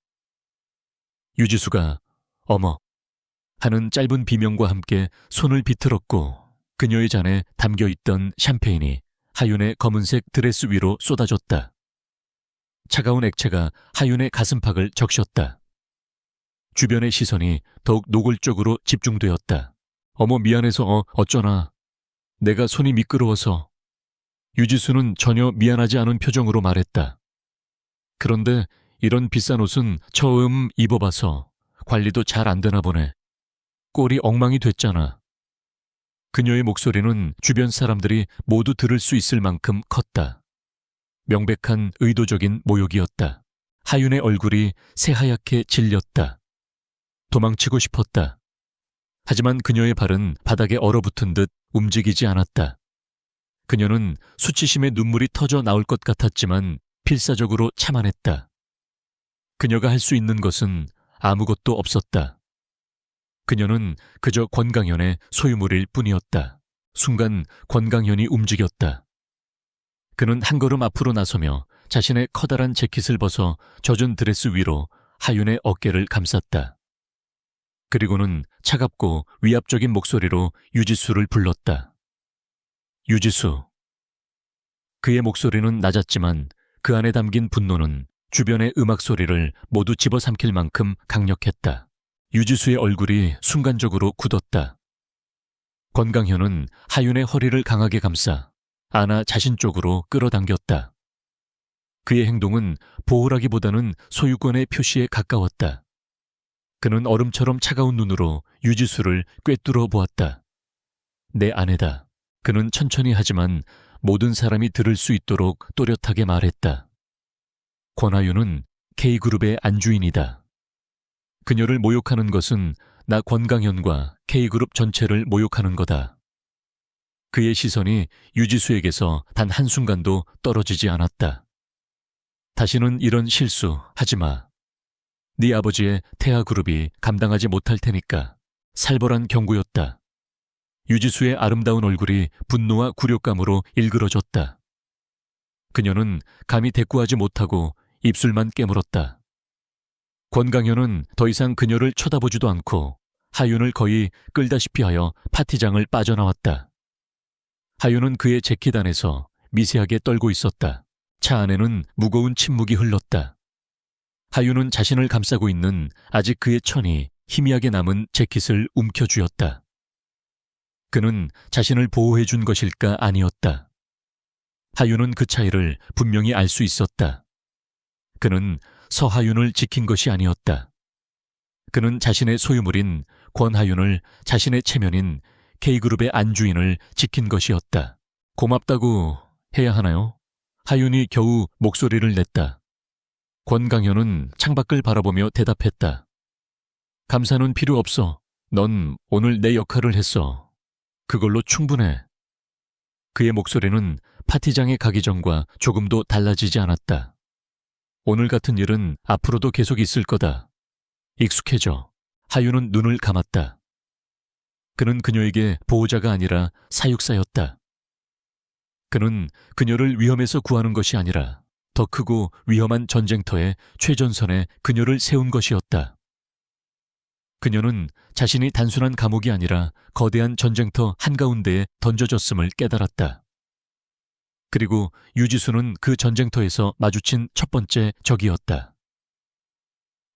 유지수가 어머 하는 짧은 비명과 함께 손을 비틀었고 그녀의 잔에 담겨있던 샴페인이 하윤의 검은색 드레스 위로 쏟아졌다. 차가운 액체가 하윤의 가슴팍을 적셨다. 주변의 시선이 더욱 노골적으로 집중되었다. 어머, 미안해서 어쩌나. 내가 손이 미끄러워서. 유지수는 전혀 미안하지 않은 표정으로 말했다. 그런데 이런 비싼 옷은 처음 입어봐서 관리도 잘 안 되나 보네. 꼴이 엉망이 됐잖아. 그녀의 목소리는 주변 사람들이 모두 들을 수 있을 만큼 컸다. 명백한 의도적인 모욕이었다. 하윤의 얼굴이 새하얗게 질렸다. 도망치고 싶었다. 하지만 그녀의 발은 바닥에 얼어붙은 듯 움직이지 않았다. 그녀는 수치심에 눈물이 터져 나올 것 같았지만 필사적으로 참아냈다. 그녀가 할 수 있는 것은 아무것도 없었다. 그녀는 그저 권강현의 소유물일 뿐이었다. 순간 권강현이 움직였다. 그는 한 걸음 앞으로 나서며 자신의 커다란 재킷을 벗어 젖은 드레스 위로 하윤의 어깨를 감쌌다. 그리고는 차갑고 위압적인 목소리로 유지수를 불렀다. 유지수. 그의 목소리는 낮았지만 그 안에 담긴 분노는 주변의 음악 소리를 모두 집어삼킬 만큼 강력했다. 유지수의 얼굴이 순간적으로 굳었다. 권강현은 하윤의 허리를 강하게 감싸 안아 자신 쪽으로 끌어당겼다. 그의 행동은 보호라기보다는 소유권의 표시에 가까웠다. 그는 얼음처럼 차가운 눈으로 유지수를 꿰뚫어 보았다. 내 아내다. 그는 천천히 하지만 모든 사람이 들을 수 있도록 또렷하게 말했다. 권하윤은 K그룹의 안주인이다. 그녀를 모욕하는 것은 나 권강현과 K그룹 전체를 모욕하는 거다. 그의 시선이 유지수에게서 단 한순간도 떨어지지 않았다. 다시는 이런 실수 하지 마. 네 아버지의 태아그룹이 감당하지 못할 테니까. 살벌한 경고였다. 유지수의 아름다운 얼굴이 분노와 굴욕감으로 일그러졌다. 그녀는 감히 대꾸하지 못하고 입술만 깨물었다. 권강현은 더 이상 그녀를 쳐다보지도 않고 하윤을 거의 끌다시피 하여 파티장을 빠져나왔다. 하윤은 그의 재킷 안에서 미세하게 떨고 있었다. 차 안에는 무거운 침묵이 흘렀다. 하윤은 자신을 감싸고 있는 아직 그의 천이 희미하게 남은 재킷을 움켜쥐었다. 그는 자신을 보호해준 것일까 아니었다. 하윤은 그 차이를 분명히 알 수 있었다. 그는 서하윤을 지킨 것이 아니었다. 그는 자신의 소유물인 권하윤을 자신의 체면인 K그룹의 안주인을 지킨 것이었다. 고맙다고 해야 하나요? 하윤이 겨우 목소리를 냈다. 권강현은 창밖을 바라보며 대답했다. 감사는 필요 없어. 넌 오늘 내 역할을 했어. 그걸로 충분해. 그의 목소리는 파티장에 가기 전과 조금도 달라지지 않았다. 오늘 같은 일은 앞으로도 계속 있을 거다. 익숙해져. 하윤은 눈을 감았다. 그는 그녀에게 보호자가 아니라 사육사였다. 그는 그녀를 위험에서 구하는 것이 아니라 더 크고 위험한 전쟁터의 최전선에 그녀를 세운 것이었다. 그녀는 자신이 단순한 감옥이 아니라 거대한 전쟁터 한가운데에 던져졌음을 깨달았다. 그리고 유지수는 그 전쟁터에서 마주친 첫 번째 적이었다.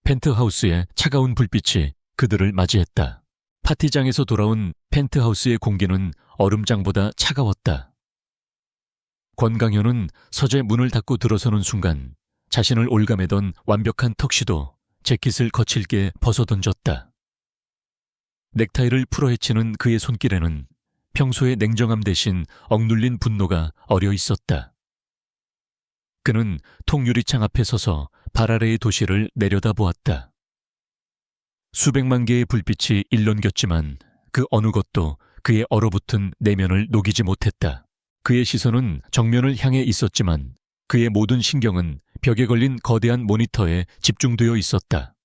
펜트하우스의 차가운 불빛이 그들을 맞이했다. 파티장에서 돌아온 펜트하우스의 공기는 얼음장보다 차가웠다. 권강현은 서재 문을 닫고 들어서는 순간 자신을 올가매던 완벽한 턱시도 재킷을 거칠게 벗어던졌다. 넥타이를 풀어헤치는 그의 손길에는 평소의 냉정함 대신 억눌린 분노가 어려 있었다. 그는 통유리창 앞에 서서 발 아래의 도시를 내려다보았다. 수백만 개의 불빛이 일렁겼지만 그 어느 것도 그의 얼어붙은 내면을 녹이지 못했다. 그의 시선은 정면을 향해 있었지만 그의 모든 신경은 벽에 걸린 거대한 모니터에 집중되어 있었다.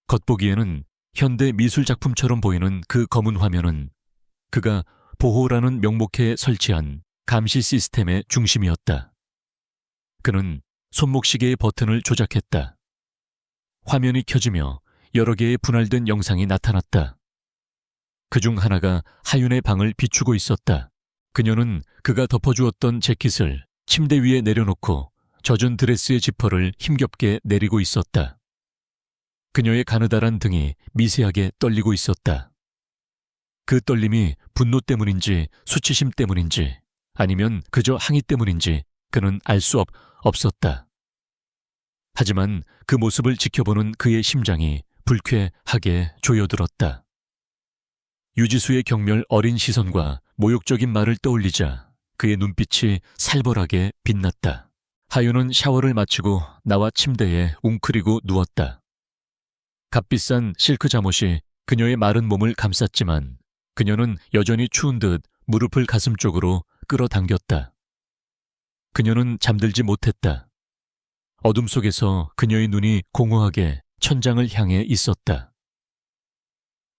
겉보기에는 현대 미술 작품처럼 보이는 그 검은 화면은 그가 보호라는 명목에 설치한 감시 시스템의 중심이었다. 그는 손목시계의 버튼을 조작했다. 화면이 켜지며 여러 개의 분할된 영상이 나타났다. 그중 하나가 하윤의 방을 비추고 있었다. 그녀는 그가 덮어주었던 재킷을 침대 위에 내려놓고 젖은 드레스의 지퍼를 힘겹게 내리고 있었다. 그녀의 가느다란 등이 미세하게 떨리고 있었다. 그 떨림이 분노 때문인지 수치심 때문인지 아니면 그저 항의 때문인지 그는 알 수 없었다. 하지만 그 모습을 지켜보는 그의 심장이 불쾌하게 조여들었다. 유지수의 경멸 어린 시선과 모욕적인 말을 떠올리자 그의 눈빛이 살벌하게 빛났다. 하윤은 샤워를 마치고 나와 침대에 웅크리고 누웠다. 값비싼 실크 잠옷이 그녀의 마른 몸을 감쌌지만 그녀는 여전히 추운 듯 무릎을 가슴 쪽으로 끌어당겼다. 그녀는 잠들지 못했다. 어둠 속에서 그녀의 눈이 공허하게 천장을 향해 있었다.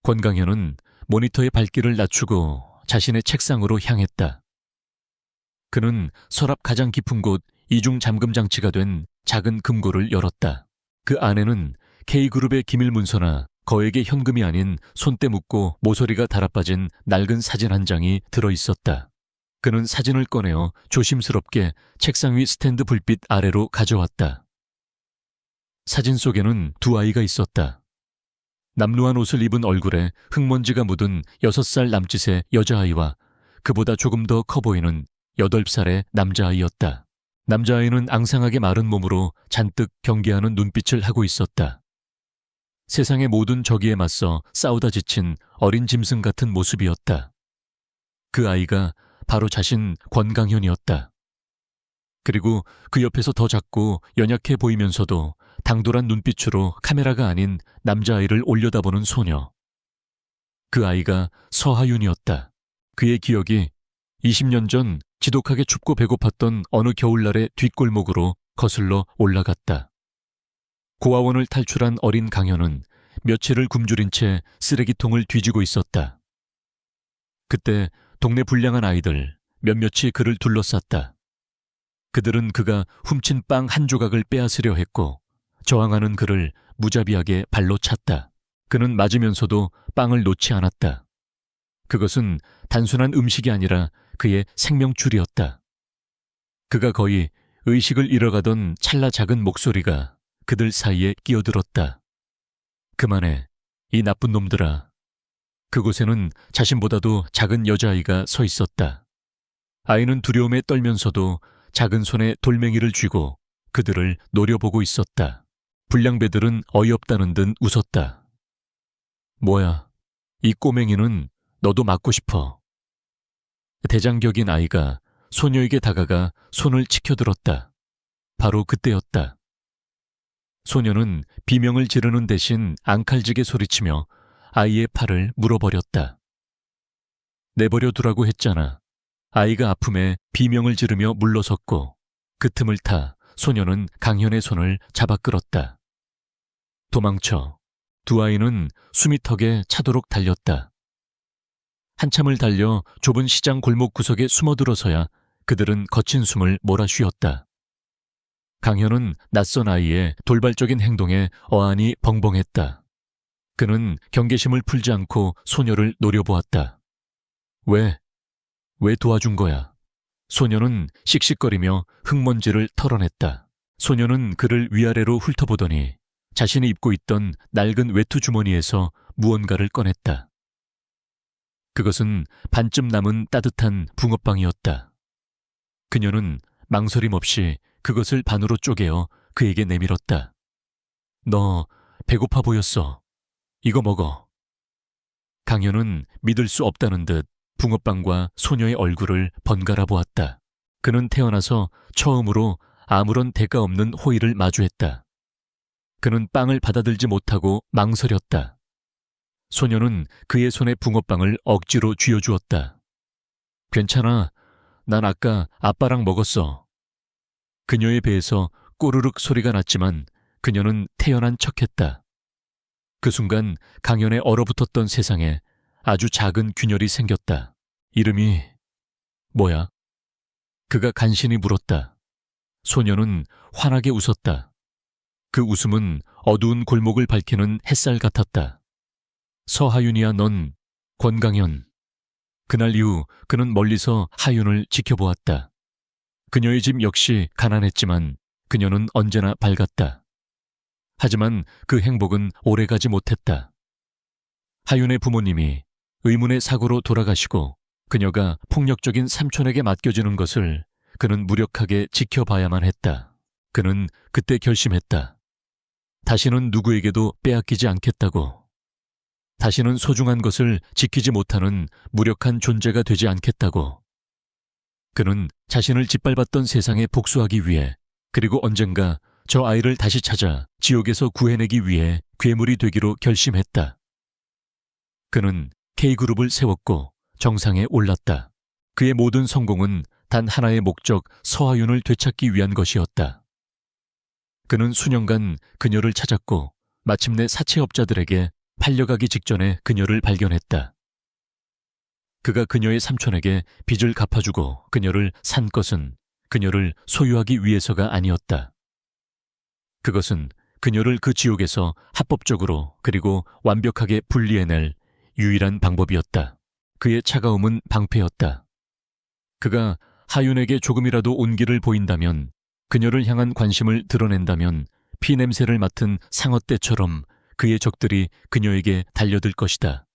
권강현은 모니터의 밝기를 낮추고 자신의 책상으로 향했다. 그는 서랍 가장 깊은 곳 이중 잠금 장치가 된 작은 금고를 열었다. 그 안에는 K그룹의 기밀 문서나 거액의 현금이 아닌 손때 묻고 모서리가 달아빠진 낡은 사진 한 장이 들어있었다. 그는 사진을 꺼내어 조심스럽게 책상 위 스탠드 불빛 아래로 가져왔다. 사진 속에는 두 아이가 있었다. 남루한 옷을 입은 얼굴에 흙먼지가 묻은 6살 남짓의 여자아이와 그보다 조금 더 커 보이는 8살의 남자아이였다. 남자아이는 앙상하게 마른 몸으로 잔뜩 경계하는 눈빛을 하고 있었다. 세상의 모든 적이에 맞서 싸우다 지친 어린 짐승 같은 모습이었다. 그 아이가 바로 자신 권강현이었다. 그리고 그 옆에서 더 작고 연약해 보이면서도 당돌한 눈빛으로 카메라가 아닌 남자아이를 올려다보는 소녀. 그 아이가 서하윤이었다. 그의 기억이 20년 전 지독하게 춥고 배고팠던 어느 겨울날의 뒷골목으로 거슬러 올라갔다. 고아원을 탈출한 어린 강현은 며칠을 굶주린 채 쓰레기통을 뒤지고 있었다. 그때 동네 불량한 아이들 몇몇이 그를 둘러쌌다. 그들은 그가 훔친 빵 한 조각을 빼앗으려 했고 저항하는 그를 무자비하게 발로 찼다. 그는 맞으면서도 빵을 놓지 않았다. 그것은 단순한 음식이 아니라 그의 생명줄이었다. 그가 거의 의식을 잃어가던 찰나 작은 목소리가 그들 사이에 끼어들었다. 그만해, 이 나쁜 놈들아. 그곳에는 자신보다도 작은 여자아이가 서 있었다. 아이는 두려움에 떨면서도 작은 손에 돌멩이를 쥐고 그들을 노려보고 있었다. 불량배들은 어이없다는 듯 웃었다. 뭐야, 이 꼬맹이는 너도 맞고 싶어. 대장격인 아이가 소녀에게 다가가 손을 치켜들었다. 바로 그때였다. 소녀는 비명을 지르는 대신 앙칼지게 소리치며 아이의 팔을 물어버렸다. 내버려 두라고 했잖아. 아이가 아픔에 비명을 지르며 물러섰고 그 틈을 타 소녀는 강현의 손을 잡아 끌었다. 도망쳐. 두 아이는 숨이 턱에 차도록 달렸다. 한참을 달려 좁은 시장 골목 구석에 숨어들어서야 그들은 거친 숨을 몰아쉬었다. 강현은 낯선 아이의 돌발적인 행동에 어안이 벙벙했다. 그는 경계심을 풀지 않고 소녀를 노려보았다. 왜 도와준 거야? 소녀는 씩씩거리며 흙먼지를 털어냈다. 소녀는 그를 위아래로 훑어보더니 자신이 입고 있던 낡은 외투 주머니에서 무언가를 꺼냈다. 그것은 반쯤 남은 따뜻한 붕어빵이었다. 그녀는 망설임 없이 그것을 반으로 쪼개어 그에게 내밀었다. 너 배고파 보였어. 이거 먹어. 강현은 믿을 수 없다는 듯 붕어빵과 소녀의 얼굴을 번갈아 보았다. 그는 태어나서 처음으로 아무런 대가 없는 호의를 마주했다. 그는 빵을 받아들지 못하고 망설였다. 소녀는 그의 손에 붕어빵을 억지로 쥐어주었다. 괜찮아. 난 아까 아빠랑 먹었어. 그녀의 배에서 꼬르륵 소리가 났지만 그녀는 태연한 척했다. 그 순간 강현에 얼어붙었던 세상에 아주 작은 균열이 생겼다. 이름이 뭐야? 그가 간신히 물었다. 소녀는 환하게 웃었다. 그 웃음은 어두운 골목을 밝히는 햇살 같았다. 서하윤이야, 넌 권강현. 그날 이후 그는 멀리서 하윤을 지켜보았다. 그녀의 집 역시 가난했지만 그녀는 언제나 밝았다. 하지만 그 행복은 오래가지 못했다. 하윤의 부모님이 의문의 사고로 돌아가시고 그녀가 폭력적인 삼촌에게 맡겨지는 것을 그는 무력하게 지켜봐야만 했다. 그는 그때 결심했다. 다시는 누구에게도 빼앗기지 않겠다고. 다시는 소중한 것을 지키지 못하는 무력한 존재가 되지 않겠다고. 그는 자신을 짓밟았던 세상에 복수하기 위해, 그리고 언젠가 저 아이를 다시 찾아 지옥에서 구해내기 위해 괴물이 되기로 결심했다. 그는 K그룹을 세웠고 정상에 올랐다. 그의 모든 성공은 단 하나의 목적 서하윤을 되찾기 위한 것이었다. 그는 수년간 그녀를 찾았고 마침내 사채업자들에게 팔려가기 직전에 그녀를 발견했다. 그가 그녀의 삼촌에게 빚을 갚아주고 그녀를 산 것은 그녀를 소유하기 위해서가 아니었다. 그것은 그녀를 그 지옥에서 합법적으로 그리고 완벽하게 분리해낼 유일한 방법이었다. 그의 차가움은 방패였다. 그가 하윤에게 조금이라도 온기를 보인다면, 그녀를 향한 관심을 드러낸다면 피냄새를 맡은 상어떼처럼 그의 적들이 그녀에게 달려들 것이다.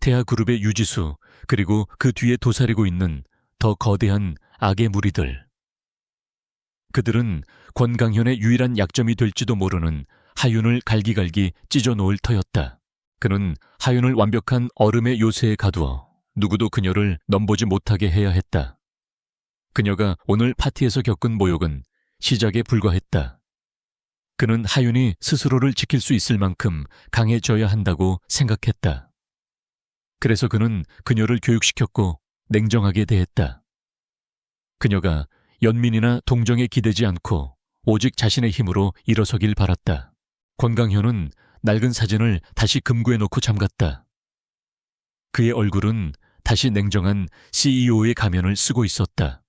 태아그룹의 유지수, 그리고 그 뒤에 도사리고 있는 더 거대한 악의 무리들. 그들은 권강현의 유일한 약점이 될지도 모르는 하윤을 갈기갈기 찢어놓을 터였다. 그는 하윤을 완벽한 얼음의 요새에 가두어 누구도 그녀를 넘보지 못하게 해야 했다. 그녀가 오늘 파티에서 겪은 모욕은 시작에 불과했다. 그는 하윤이 스스로를 지킬 수 있을 만큼 강해져야 한다고 생각했다. 그래서 그는 그녀를 교육시켰고 냉정하게 대했다. 그녀가 연민이나 동정에 기대지 않고 오직 자신의 힘으로 일어서길 바랐다. 권강현은 낡은 사진을 다시 금고에 넣고 잠갔다. 그의 얼굴은 다시 냉정한 CEO의 가면을 쓰고 있었다.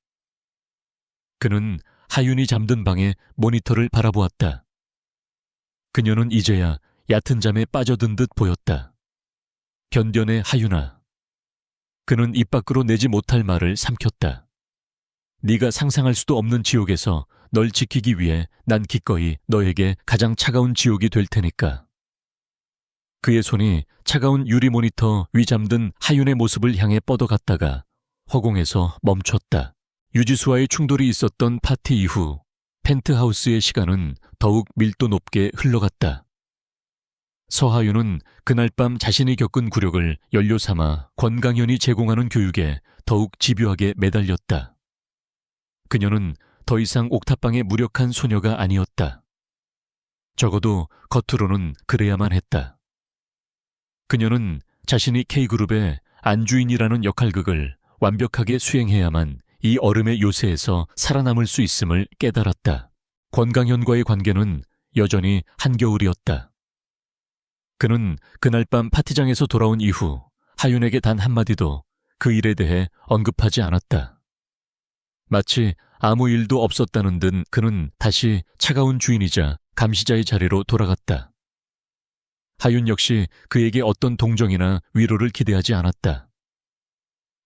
그는 하윤이 잠든 방의 모니터를 바라보았다. 그녀는 이제야 얕은 잠에 빠져든 듯 보였다. 변변의 하윤아. 그는 입 밖으로 내지 못할 말을 삼켰다. 네가 상상할 수도 없는 지옥에서 널 지키기 위해 난 기꺼이 너에게 가장 차가운 지옥이 될 테니까. 그의 손이 차가운 유리 모니터 위 잠든 하윤의 모습을 향해 뻗어갔다가 허공에서 멈췄다. 유지수와의 충돌이 있었던 파티 이후 펜트하우스의 시간은 더욱 밀도 높게 흘러갔다. 서하윤은 그날 밤 자신이 겪은 굴욕을 연료 삼아 권강현이 제공하는 교육에 더욱 집요하게 매달렸다. 그녀는 더 이상 옥탑방의 무력한 소녀가 아니었다. 적어도 겉으로는 그래야만 했다. 그녀는 자신이 K그룹의 안주인이라는 역할극을 완벽하게 수행해야만 이 얼음의 요새에서 살아남을 수 있음을 깨달았다. 권강현과의 관계는 여전히 한겨울이었다. 그는 그날 밤 파티장에서 돌아온 이후 하윤에게 단 한마디도 그 일에 대해 언급하지 않았다. 마치 아무 일도 없었다는 듯 그는 다시 차가운 주인이자 감시자의 자리로 돌아갔다. 하윤 역시 그에게 어떤 동정이나 위로를 기대하지 않았다.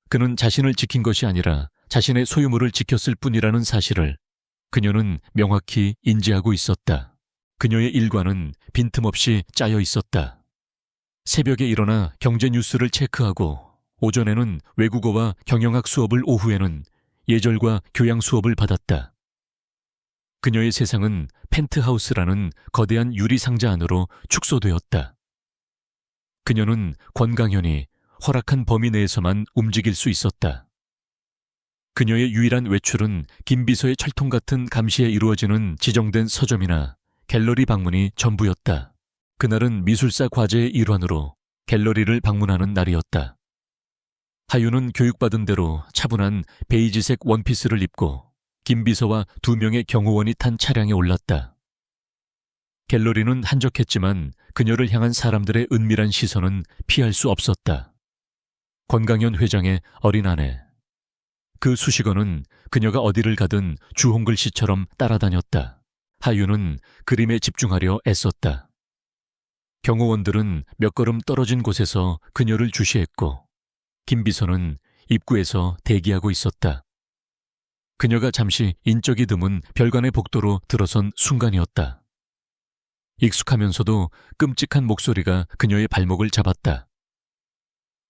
그는 자신을 지킨 것이 아니라 자신의 소유물을 지켰을 뿐이라는 사실을 그녀는 명확히 인지하고 있었다. 그녀의 일과는 빈틈없이 짜여 있었다. 새벽에 일어나 경제 뉴스를 체크하고 오전에는 외국어와 경영학 수업을, 오후에는 예절과 교양 수업을 받았다. 그녀의 세상은 펜트하우스라는 거대한 유리 상자 안으로 축소되었다. 그녀는 권강현이 허락한 범위 내에서만 움직일 수 있었다. 그녀의 유일한 외출은 김비서의 철통 같은 감시에 이루어지는 지정된 서점이나 갤러리 방문이 전부였다. 그날은 미술사 과제의 일환으로 갤러리를 방문하는 날이었다. 하윤은 교육받은 대로 차분한 베이지색 원피스를 입고 김비서와 2명의 경호원이 탄 차량에 올랐다. 갤러리는 한적했지만 그녀를 향한 사람들의 은밀한 시선은 피할 수 없었다. 권강현 회장의 어린 아내. 그 수식어는 그녀가 어디를 가든 주홍글씨처럼 따라다녔다. 하윤은 그림에 집중하려 애썼다. 경호원들은 몇 걸음 떨어진 곳에서 그녀를 주시했고 김 비서는 입구에서 대기하고 있었다. 그녀가 잠시 인적이 드문 별관의 복도로 들어선 순간이었다. 익숙하면서도 끔찍한 목소리가 그녀의 발목을 잡았다.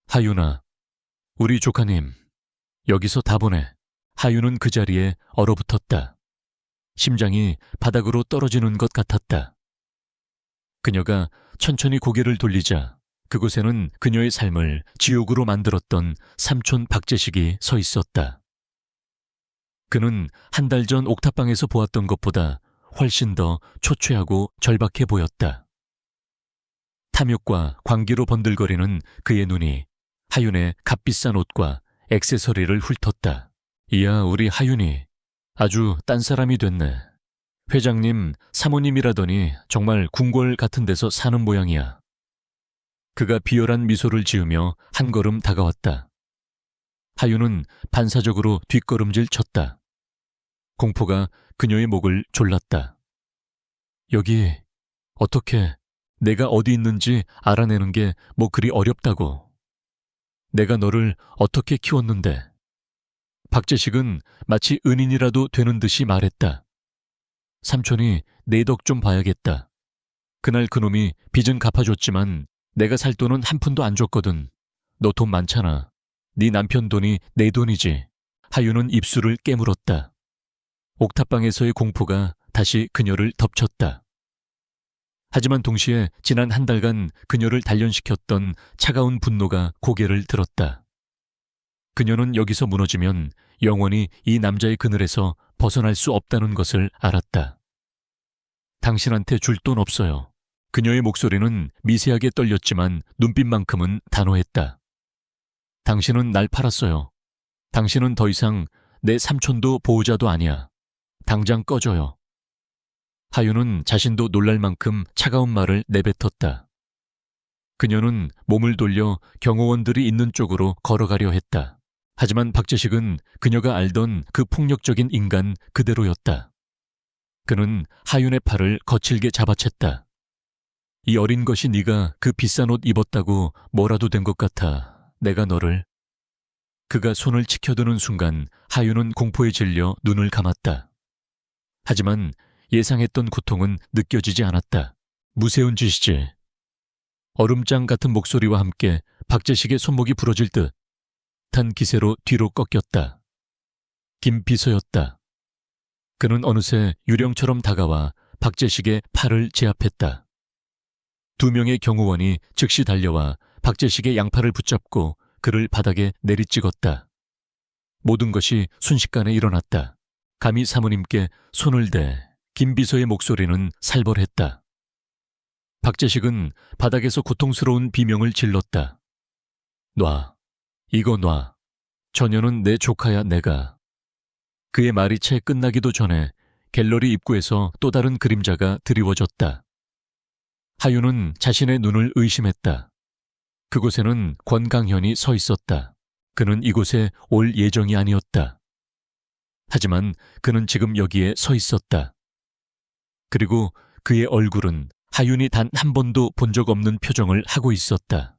하윤아, 우리 조카님, 여기서 다 보내. 하윤은 그 자리에 얼어붙었다. 심장이 바닥으로 떨어지는 것 같았다. 그녀가 천천히 고개를 돌리자 그곳에는 그녀의 삶을 지옥으로 만들었던 삼촌 박재식이 서 있었다. 그는 한 달 전 옥탑방에서 보았던 것보다 훨씬 더 초췌하고 절박해 보였다. 탐욕과 광기로 번들거리는 그의 눈이 하윤의 값비싼 옷과 액세서리를 훑었다. 이야, 우리 하윤이 아주 딴 사람이 됐네. 회장님, 사모님이라더니 정말 궁궐 같은 데서 사는 모양이야. 그가 비열한 미소를 지으며 한 걸음 다가왔다. 하윤은 반사적으로 뒷걸음질 쳤다. 공포가 그녀의 목을 졸랐다. 여기 어떻게 내가 어디 있는지 알아내는 게 뭐 그리 어렵다고. 내가 너를 어떻게 키웠는데. 박재식은 마치 은인이라도 되는 듯이 말했다. 삼촌이 내 덕 좀 봐야겠다. 그날 그놈이 빚은 갚아줬지만 내가 살 돈은 한 푼도 안 줬거든. 너 돈 많잖아. 네 남편 돈이 내 돈이지. 하윤은 입술을 깨물었다. 옥탑방에서의 공포가 다시 그녀를 덮쳤다. 하지만 동시에 지난 한 달간 그녀를 단련시켰던 차가운 분노가 고개를 들었다. 그녀는 여기서 무너지면 영원히 이 남자의 그늘에서 벗어날 수 없다는 것을 알았다. 당신한테 줄 돈 없어요. 그녀의 목소리는 미세하게 떨렸지만 눈빛만큼은 단호했다. 당신은 날 팔았어요. 당신은 더 이상 내 삼촌도 보호자도 아니야. 당장 꺼져요. 하윤은 자신도 놀랄 만큼 차가운 말을 내뱉었다. 그녀는 몸을 돌려 경호원들이 있는 쪽으로 걸어가려 했다. 하지만 박재식은 그녀가 알던 그 폭력적인 인간 그대로였다. 그는 하윤의 팔을 거칠게 잡아챘다. 이 어린 것이 네가 그 비싼 옷 입었다고 뭐라도 된 것 같아. 내가 너를. 그가 손을 치켜드는 순간 하윤은 공포에 질려 눈을 감았다. 하지만 예상했던 고통은 느껴지지 않았다. 무세운 짓이지. 얼음장 같은 목소리와 함께 박재식의 손목이 부러질 듯한 기세로 뒤로 꺾였다. 김 비서였다. 그는 어느새 유령처럼 다가와 박재식의 팔을 제압했다. 두 명의 경호원이 즉시 달려와 박재식의 양팔을 붙잡고 그를 바닥에 내리찍었다. 모든 것이 순식간에 일어났다. 감히 사모님께 손을 대 김 비서의 목소리는 살벌했다. 박재식은 바닥에서 고통스러운 비명을 질렀다. 놔. 이거 놔. 저녀는 내 조카야, 내가. 그의 말이 채 끝나기도 전에 갤러리 입구에서 또 다른 그림자가 드리워졌다. 하윤은 자신의 눈을 의심했다. 그곳에는 권강현이 서 있었다. 그는 이곳에 올 예정이 아니었다. 하지만 그는 지금 여기에 서 있었다. 그리고 그의 얼굴은 하윤이 단 한 번도 본 적 없는 표정을 하고 있었다.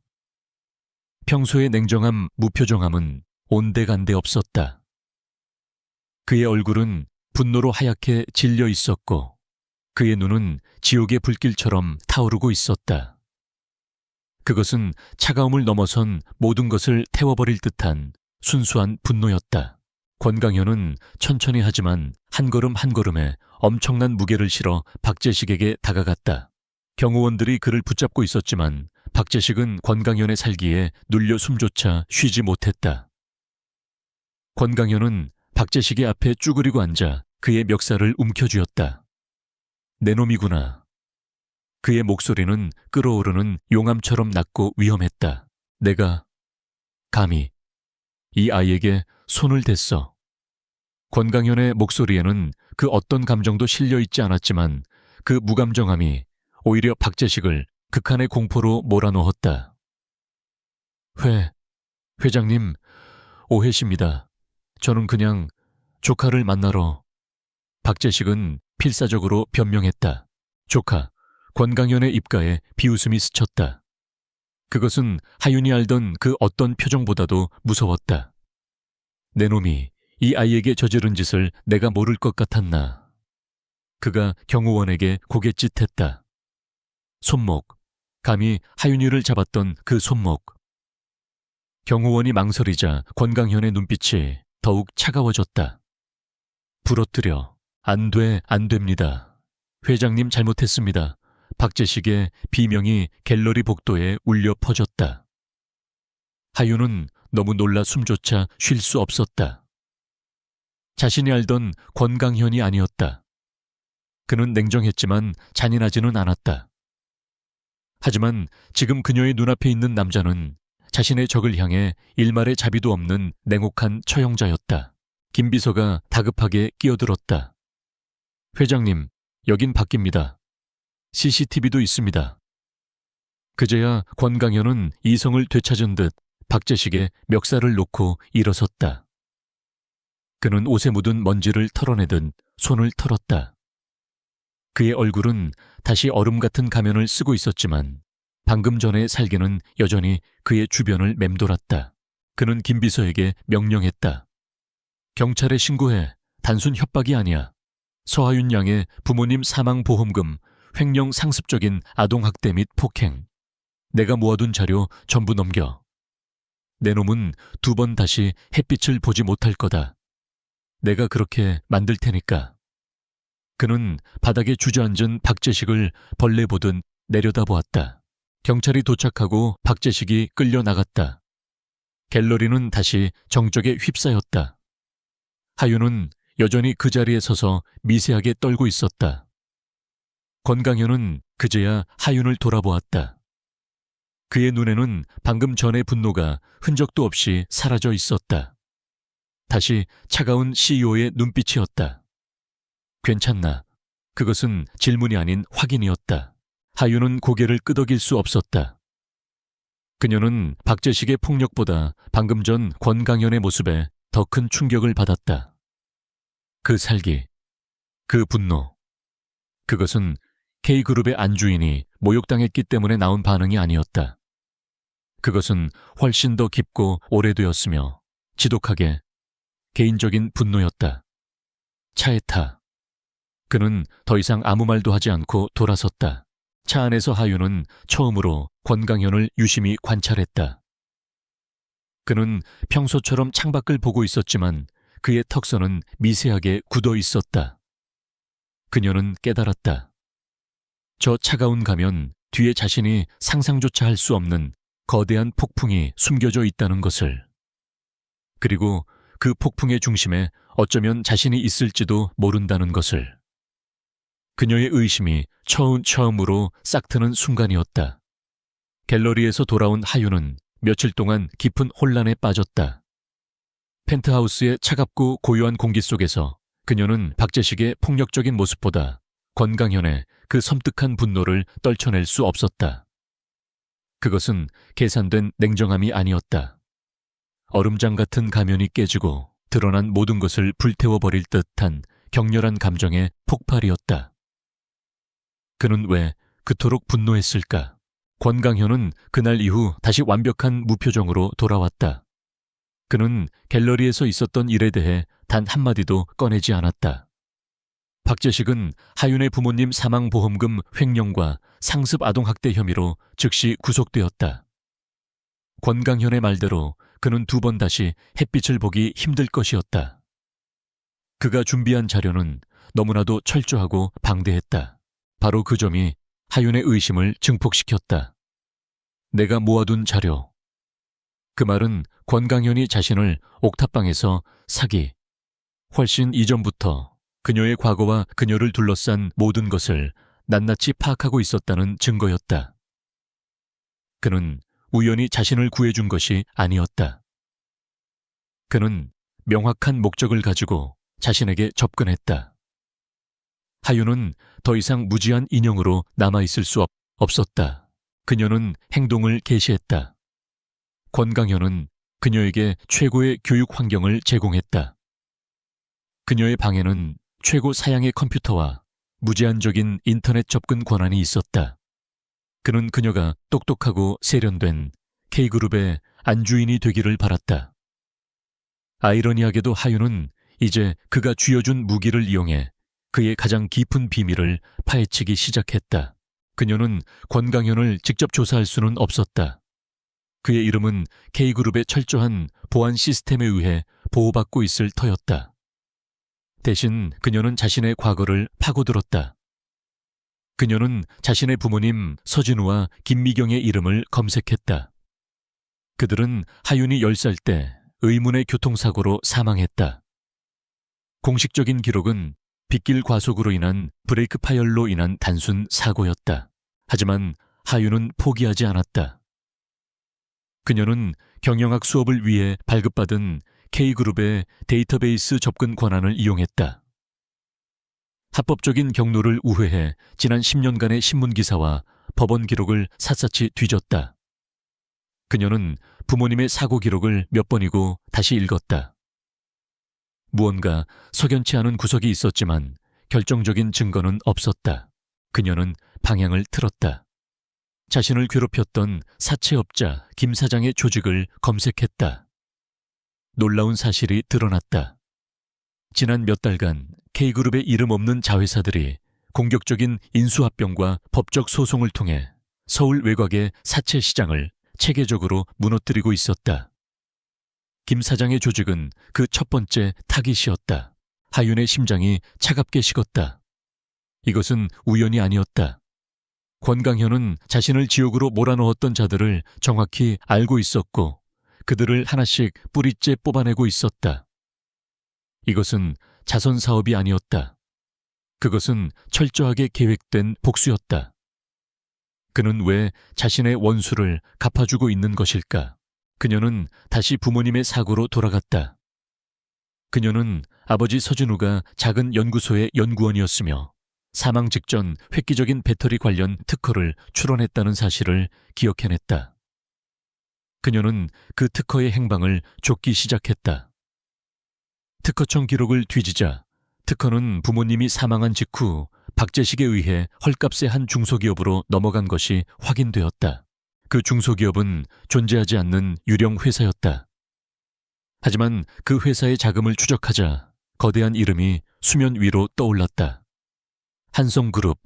평소의 냉정함, 무표정함은 온데간데 없었다. 그의 얼굴은 분노로 하얗게 질려 있었고 그의 눈은 지옥의 불길처럼 타오르고 있었다. 그것은 차가움을 넘어선 모든 것을 태워버릴 듯한 순수한 분노였다. 권강현은 천천히 하지만 한 걸음 한 걸음에 엄청난 무게를 실어 박재식에게 다가갔다. 경호원들이 그를 붙잡고 있었지만 박재식은 권강현의 살기에 눌려 숨조차 쉬지 못했다. 권강현은 박재식의 앞에 쭈그리고 앉아 그의 멱살을 움켜쥐었다. 내 놈이구나. 그의 목소리는 끓어오르는 용암처럼 낮고 위험했다. 내가 감히 이 아이에게 손을 댔어. 권강현의 목소리에는 그 어떤 감정도 실려있지 않았지만 그 무감정함이 오히려 박재식을 극한의 공포로 몰아넣었다. 회장님, 오해십니다. 저는 그냥 조카를 만나러. 박재식은 필사적으로 변명했다. 조카, 권강현의 입가에 비웃음이 스쳤다. 그것은 하윤이 알던 그 어떤 표정보다도 무서웠다. 내 놈이 이 아이에게 저지른 짓을 내가 모를 것 같았나. 그가 경호원에게 고갯짓했다. 손목, 감히 하윤이를 잡았던 그 손목. 경호원이 망설이자 권강현의 눈빛이 더욱 차가워졌다. 부러뜨려. 안 돼, 안 됩니다. 회장님 잘못했습니다. 박재식의 비명이 갤러리 복도에 울려 퍼졌다. 하윤은 너무 놀라 숨조차 쉴 수 없었다. 자신이 알던 권강현이 아니었다. 그는 냉정했지만 잔인하지는 않았다. 하지만 지금 그녀의 눈앞에 있는 남자는 자신의 적을 향해 일말의 자비도 없는 냉혹한 처형자였다. 김 비서가 다급하게 끼어들었다. 회장님, 여긴 밖입니다. CCTV도 있습니다. 그제야 권강현은 이성을 되찾은 듯 박재식의 멱살을 놓고 일어섰다. 그는 옷에 묻은 먼지를 털어내듯 손을 털었다. 그의 얼굴은 다시 얼음 같은 가면을 쓰고 있었지만 방금 전의 살기는 여전히 그의 주변을 맴돌았다. 그는 김 비서에게 명령했다. 경찰에 신고해. 단순 협박이 아니야. 서하윤 양의 부모님 사망보험금, 횡령 상습적인 아동학대 및 폭행. 내가 모아둔 자료 전부 넘겨. 내 놈은 2번 다시 햇빛을 보지 못할 거다. 내가 그렇게 만들 테니까. 그는 바닥에 주저앉은 박재식을 벌레 보듯 내려다보았다. 경찰이 도착하고 박재식이 끌려 나갔다. 갤러리는 다시 정적에 휩싸였다. 하윤은 여전히 그 자리에 서서 미세하게 떨고 있었다. 권강현은 그제야 하윤을 돌아보았다. 그의 눈에는 방금 전의 분노가 흔적도 없이 사라져 있었다. 다시 차가운 CEO의 눈빛이었다. 괜찮나? 그것은 질문이 아닌 확인이었다. 하윤은 고개를 끄덕일 수 없었다. 그녀는 박재식의 폭력보다 방금 전 권강현의 모습에 더 큰 충격을 받았다. 그 살기, 그 분노. 그것은 K그룹의 안주인이 모욕당했기 때문에 나온 반응이 아니었다. 그것은 훨씬 더 깊고 오래되었으며 지독하게 개인적인 분노였다. 차에 타. 그는 더 이상 아무 말도 하지 않고 돌아섰다. 차 안에서 하윤은 처음으로 권강현을 유심히 관찰했다. 그는 평소처럼 창밖을 보고 있었지만 그의 턱선은 미세하게 굳어 있었다. 그녀는 깨달았다. 저 차가운 가면 뒤에 자신이 상상조차 할 수 없는 거대한 폭풍이 숨겨져 있다는 것을. 그리고 그 폭풍의 중심에 어쩌면 자신이 있을지도 모른다는 것을. 그녀의 의심이 처음으로 싹트는 순간이었다. 갤러리에서 돌아온 하윤은 며칠 동안 깊은 혼란에 빠졌다. 펜트하우스의 차갑고 고요한 공기 속에서 그녀는 박재식의 폭력적인 모습보다 권강현의 그 섬뜩한 분노를 떨쳐낼 수 없었다. 그것은 계산된 냉정함이 아니었다. 얼음장 같은 가면이 깨지고 드러난 모든 것을 불태워버릴 듯한 격렬한 감정의 폭발이었다. 그는 왜 그토록 분노했을까? 권강현은 그날 이후 다시 완벽한 무표정으로 돌아왔다. 그는 갤러리에서 있었던 일에 대해 단 한마디도 꺼내지 않았다. 박재식은 하윤의 부모님 사망보험금 횡령과 상습 아동학대 혐의로 즉시 구속되었다. 권강현의 말대로 그는 2번 다시 햇빛을 보기 힘들 것이었다. 그가 준비한 자료는 너무나도 철저하고 방대했다. 바로 그 점이 하윤의 의심을 증폭시켰다. 내가 모아둔 자료. 그 말은 권강현이 자신을 옥탑방에서 사기, 훨씬 이전부터 그녀의 과거와 그녀를 둘러싼 모든 것을 낱낱이 파악하고 있었다는 증거였다. 그는 우연히 자신을 구해준 것이 아니었다. 그는 명확한 목적을 가지고 자신에게 접근했다. 하윤은 더 이상 무지한 인형으로 남아있을 수 없었다. 그녀는 행동을 개시했다. 권강현은 그녀에게 최고의 교육 환경을 제공했다. 그녀의 방에는 최고 사양의 컴퓨터와 무제한적인 인터넷 접근 권한이 있었다. 그는 그녀가 똑똑하고 세련된 K그룹의 안주인이 되기를 바랐다. 아이러니하게도 하윤은 이제 그가 쥐어준 무기를 이용해 그의 가장 깊은 비밀을 파헤치기 시작했다. 그녀는 권강현을 직접 조사할 수는 없었다. 그의 이름은 K그룹의 철저한 보안 시스템에 의해 보호받고 있을 터였다. 대신 그녀는 자신의 과거를 파고들었다. 그녀는 자신의 부모님 서진우와 김미경의 이름을 검색했다. 그들은 하윤이 10살 때 의문의 교통사고로 사망했다. 공식적인 기록은 빗길 과속으로 인한 브레이크 파열로 인한 단순 사고였다. 하지만 하윤은 포기하지 않았다. 그녀는 경영학 수업을 위해 발급받은 K그룹의 데이터베이스 접근 권한을 이용했다. 합법적인 경로를 우회해 지난 10년간의 신문기사와 법원 기록을 샅샅이 뒤졌다. 그녀는 부모님의 사고 기록을 몇 번이고 다시 읽었다. 무언가 석연치 않은 구석이 있었지만 결정적인 증거는 없었다. 그녀는 방향을 틀었다. 자신을 괴롭혔던 사채업자 김 사장의 조직을 검색했다. 놀라운 사실이 드러났다. 지난 몇 달간 K그룹의 이름 없는 자회사들이 공격적인 인수합병과 법적 소송을 통해 서울 외곽의 사채 시장을 체계적으로 무너뜨리고 있었다. 김 사장의 조직은 그 첫 번째 타깃이었다. 하윤의 심장이 차갑게 식었다. 이것은 우연이 아니었다. 권강현은 자신을 지옥으로 몰아넣었던 자들을 정확히 알고 있었고 그들을 하나씩 뿌리째 뽑아내고 있었다. 이것은 자선 사업이 아니었다. 그것은 철저하게 계획된 복수였다. 그는 왜 자신의 원수를 갚아주고 있는 것일까? 그녀는 다시 부모님의 사고로 돌아갔다. 그녀는 아버지 서진우가 작은 연구소의 연구원이었으며 사망 직전 획기적인 배터리 관련 특허를 출원했다는 사실을 기억해냈다. 그녀는 그 특허의 행방을 쫓기 시작했다. 특허청 기록을 뒤지자 특허는 부모님이 사망한 직후 박재식에 의해 헐값의 한 중소기업으로 넘어간 것이 확인되었다. 그 중소기업은 존재하지 않는 유령 회사였다. 하지만 그 회사의 자금을 추적하자 거대한 이름이 수면 위로 떠올랐다. 한성그룹,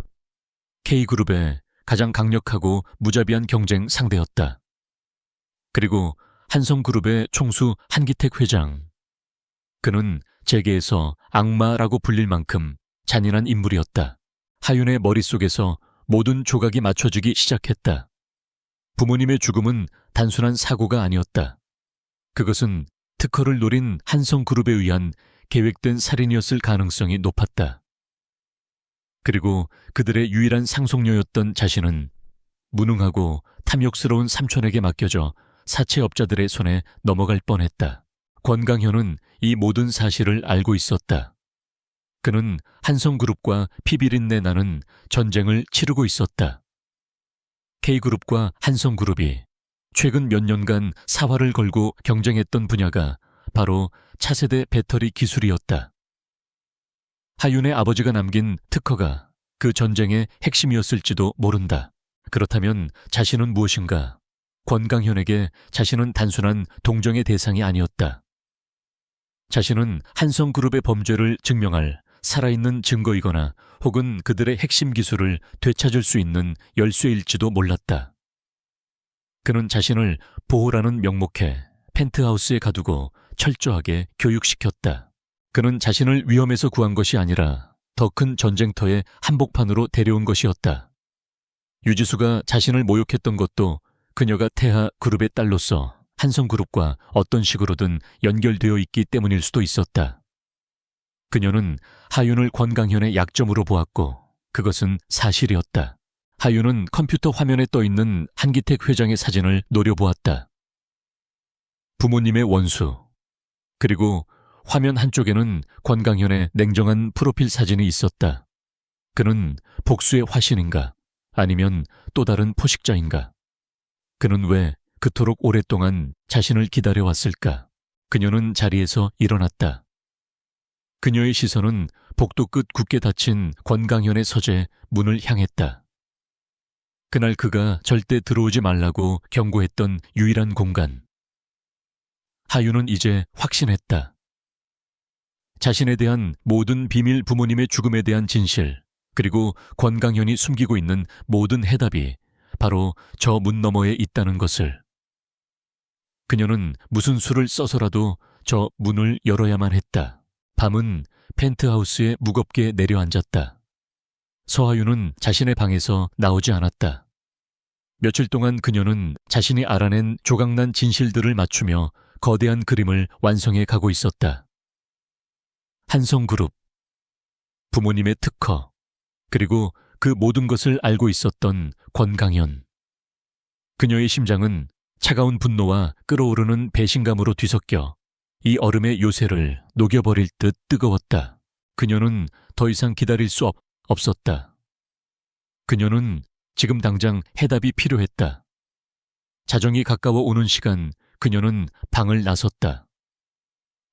K그룹의 가장 강력하고 무자비한 경쟁 상대였다. 그리고 한성그룹의 총수 한기택 회장. 그는 재계에서 악마라고 불릴 만큼 잔인한 인물이었다. 하윤의 머릿속에서 모든 조각이 맞춰지기 시작했다. 부모님의 죽음은 단순한 사고가 아니었다. 그것은 특허를 노린 한성그룹에 의한 계획된 살인이었을 가능성이 높았다. 그리고 그들의 유일한 상속녀였던 자신은 무능하고 탐욕스러운 삼촌에게 맡겨져 사채업자들의 손에 넘어갈 뻔했다. 권강현은 이 모든 사실을 알고 있었다. 그는 한성그룹과 피비린내 나는 전쟁을 치르고 있었다. K그룹과 한성그룹이 최근 몇 년간 사활을 걸고 경쟁했던 분야가 바로 차세대 배터리 기술이었다. 하윤의 아버지가 남긴 특허가 그 전쟁의 핵심이었을지도 모른다. 그렇다면 자신은 무엇인가? 권강현에게 자신은 단순한 동정의 대상이 아니었다. 자신은 한성그룹의 범죄를 증명할 살아있는 증거이거나 혹은 그들의 핵심 기술을 되찾을 수 있는 열쇠일지도 몰랐다. 그는 자신을 보호라는 명목에 펜트하우스에 가두고 철저하게 교육시켰다. 그는 자신을 위험에서 구한 것이 아니라 더 큰 전쟁터의 한복판으로 데려온 것이었다. 유지수가 자신을 모욕했던 것도 그녀가 태하 그룹의 딸로서 한성그룹과 어떤 식으로든 연결되어 있기 때문일 수도 있었다. 그녀는 하윤을 권강현의 약점으로 보았고 그것은 사실이었다. 하윤은 컴퓨터 화면에 떠있는 한기택 회장의 사진을 노려보았다. 부모님의 원수, 그리고 화면 한쪽에는 권강현의 냉정한 프로필 사진이 있었다. 그는 복수의 화신인가? 아니면 또 다른 포식자인가? 그는 왜 그토록 오랫동안 자신을 기다려왔을까? 그녀는 자리에서 일어났다. 그녀의 시선은 복도 끝 굳게 닫힌 권강현의 서재 문을 향했다. 그날 그가 절대 들어오지 말라고 경고했던 유일한 공간. 하윤은 이제 확신했다. 자신에 대한 모든 비밀, 부모님의 죽음에 대한 진실, 그리고 권강현이 숨기고 있는 모든 해답이 바로 저 문 너머에 있다는 것을. 그녀는 무슨 수를 써서라도 저 문을 열어야만 했다. 밤은 펜트하우스에 무겁게 내려앉았다. 서하윤은 자신의 방에서 나오지 않았다. 며칠 동안 그녀는 자신이 알아낸 조각난 진실들을 맞추며 거대한 그림을 완성해 가고 있었다. 한성그룹, 부모님의 특허, 그리고 그 모든 것을 알고 있었던 권강현. 그녀의 심장은 차가운 분노와 끓어오르는 배신감으로 뒤섞여 이 얼음의 요새를 녹여버릴 듯 뜨거웠다. 그녀는 더 이상 기다릴 수 없었다. 그녀는 지금 당장 해답이 필요했다. 자정이 가까워 오는 시간, 그녀는 방을 나섰다.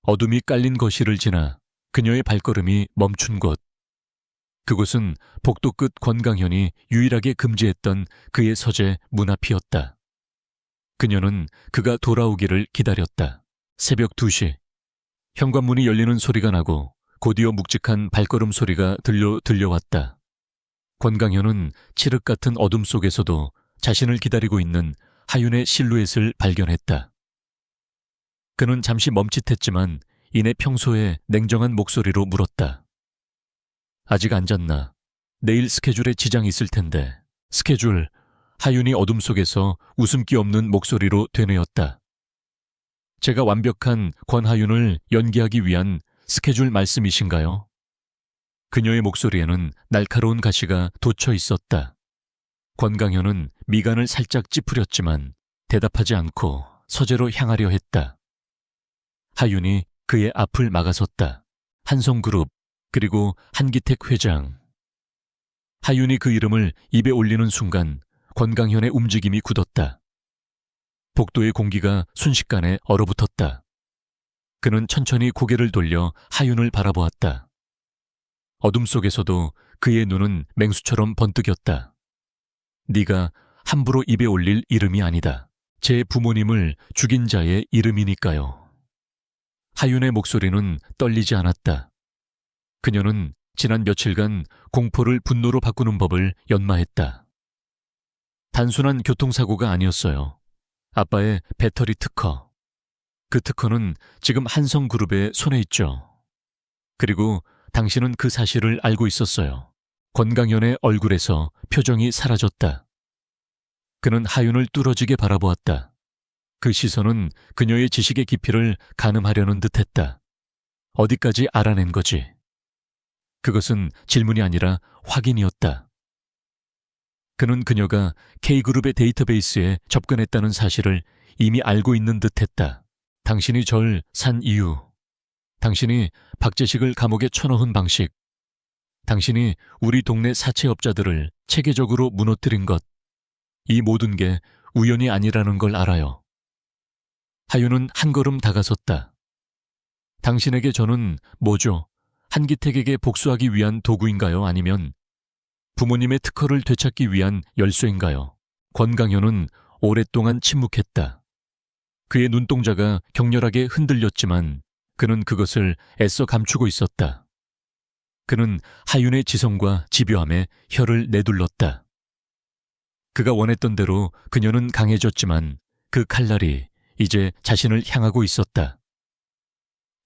어둠이 깔린 거실을 지나 그녀의 발걸음이 멈춘 곳. 그곳은 복도 끝 권강현이 유일하게 금지했던 그의 서재 문 앞이었다. 그녀는 그가 돌아오기를 기다렸다. 새벽 2시. 현관문이 열리는 소리가 나고 곧이어 묵직한 발걸음 소리가 들려왔다. 권강현은 칠흑 같은 어둠 속에서도 자신을 기다리고 있는 하윤의 실루엣을 발견했다. 그는 잠시 멈칫했지만 이내 평소의 냉정한 목소리로 물었다. 아직 안 잤나? 내일 스케줄에 지장이 있을 텐데. 스케줄. 하윤이 어둠 속에서 웃음기 없는 목소리로 되뇌었다. 제가 완벽한 권하윤을 연기하기 위한 스케줄 말씀이신가요? 그녀의 목소리에는 날카로운 가시가 돋쳐 있었다. 권강현은 미간을 살짝 찌푸렸지만 대답하지 않고 서재로 향하려 했다. 하윤이 그의 앞을 막아섰다. 한성그룹, 그리고 한기택 회장. 하윤이 그 이름을 입에 올리는 순간 권강현의 움직임이 굳었다. 복도의 공기가 순식간에 얼어붙었다. 그는 천천히 고개를 돌려 하윤을 바라보았다. 어둠 속에서도 그의 눈은 맹수처럼 번뜩였다. 네가 함부로 입에 올릴 이름이 아니다. 제 부모님을 죽인 자의 이름이니까요. 하윤의 목소리는 떨리지 않았다. 그녀는 지난 며칠간 공포를 분노로 바꾸는 법을 연마했다. 단순한 교통사고가 아니었어요. 아빠의 배터리 특허. 그 특허는 지금 한성그룹의 손에 있죠. 그리고 당신은 그 사실을 알고 있었어요. 권강현의 얼굴에서 표정이 사라졌다. 그는 하윤을 뚫어지게 바라보았다. 그 시선은 그녀의 지식의 깊이를 가늠하려는 듯했다. 어디까지 알아낸 거지? 그것은 질문이 아니라 확인이었다. 그는 그녀가 K그룹의 데이터베이스에 접근했다는 사실을 이미 알고 있는 듯했다. 당신이 절 산 이유, 당신이 박재식을 감옥에 쳐넣은 방식, 당신이 우리 동네 사채업자들을 체계적으로 무너뜨린 것, 이 모든 게 우연이 아니라는 걸 알아요. 하윤은 한 걸음 다가섰다. 당신에게 저는 뭐죠? 한기택에게 복수하기 위한 도구인가요? 아니면 부모님의 특허를 되찾기 위한 열쇠인가요? 권강현은 오랫동안 침묵했다. 그의 눈동자가 격렬하게 흔들렸지만 그는 그것을 애써 감추고 있었다. 그는 하윤의 지성과 집요함에 혀를 내둘렀다. 그가 원했던 대로 그녀는 강해졌지만 그 칼날이 이제 자신을 향하고 있었다.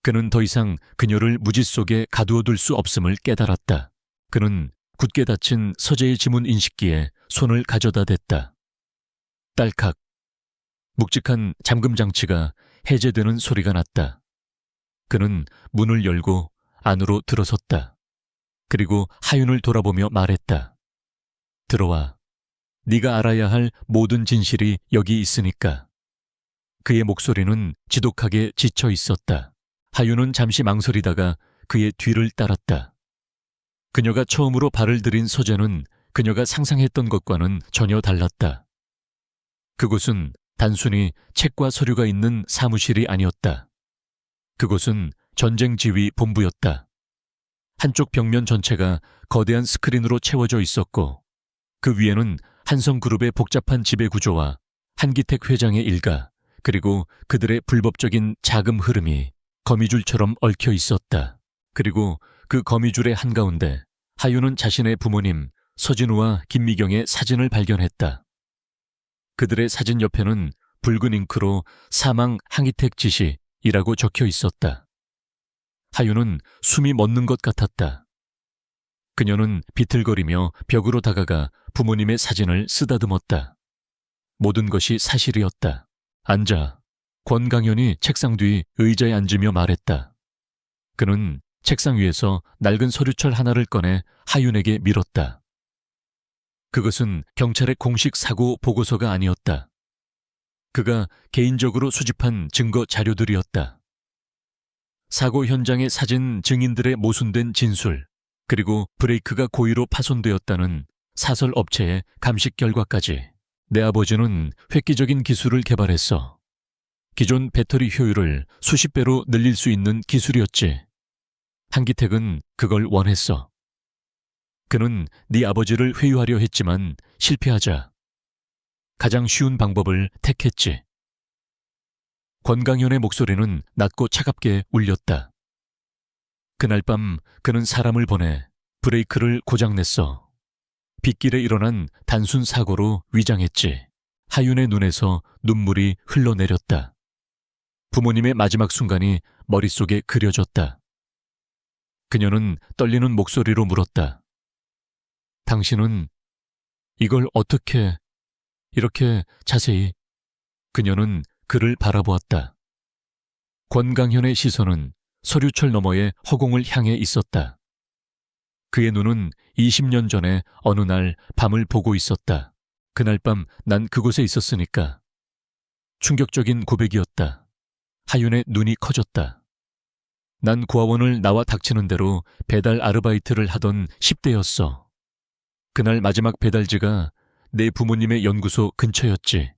그는 더 이상 그녀를 무지 속에 가두어둘 수 없음을 깨달았다. 그는 굳게 닫힌 서재의 지문 인식기에 손을 가져다 댔다. 딸칵. 묵직한 잠금 장치가 해제되는 소리가 났다. 그는 문을 열고 안으로 들어섰다. 그리고 하윤을 돌아보며 말했다. 들어와. 네가 알아야 할 모든 진실이 여기 있으니까. 그의 목소리는 지독하게 지쳐 있었다. 하윤은 잠시 망설이다가 그의 뒤를 따랐다. 그녀가 처음으로 발을 들인 서재는 그녀가 상상했던 것과는 전혀 달랐다. 그곳은 단순히 책과 서류가 있는 사무실이 아니었다. 그곳은 전쟁지휘 본부였다. 한쪽 벽면 전체가 거대한 스크린으로 채워져 있었고 그 위에는 한성그룹의 복잡한 지배 구조와 한기택 회장의 일가 그리고 그들의 불법적인 자금 흐름이 거미줄처럼 얽혀 있었다. 그리고 그 거미줄의 한가운데 하윤은 자신의 부모님 서진우와 김미경의 사진을 발견했다. 그들의 사진 옆에는 붉은 잉크로 사망 항희택 지시이라고 적혀 있었다. 하윤은 숨이 멎는 것 같았다. 그녀는 비틀거리며 벽으로 다가가 부모님의 사진을 쓰다듬었다. 모든 것이 사실이었다. 앉아. 권강현이 책상 뒤 의자에 앉으며 말했다. 그는 책상 위에서 낡은 서류철 하나를 꺼내 하윤에게 밀었다. 그것은 경찰의 공식 사고 보고서가 아니었다. 그가 개인적으로 수집한 증거 자료들이었다. 사고 현장의 사진 증인들의 모순된 진술, 그리고 브레이크가 고의로 파손되었다는 사설 업체의 감식 결과까지. 내 아버지는 획기적인 기술을 개발했어. 기존 배터리 효율을 수십 배로 늘릴 수 있는 기술이었지. 한기택은 그걸 원했어. 그는 네 아버지를 회유하려 했지만 실패하자 가장 쉬운 방법을 택했지. 권강현의 목소리는 낮고 차갑게 울렸다. 그날 밤 그는 사람을 보내 브레이크를 고장냈어. 빗길에 일어난 단순 사고로 위장했지. 하윤의 눈에서 눈물이 흘러내렸다. 부모님의 마지막 순간이 머릿속에 그려졌다. 그녀는 떨리는 목소리로 물었다. 당신은 이걸 어떻게 이렇게 자세히. 그녀는 그를 바라보았다. 권강현의 시선은 서류철 너머의 허공을 향해 있었다. 그의 눈은 20년 전에 어느 날 밤을 보고 있었다. 그날 밤 난 그곳에 있었으니까. 충격적인 고백이었다. 하윤의 눈이 커졌다. 난 고아원을 나와 닥치는 대로 배달 아르바이트를 하던 10대였어. 그날 마지막 배달지가 내 부모님의 연구소 근처였지.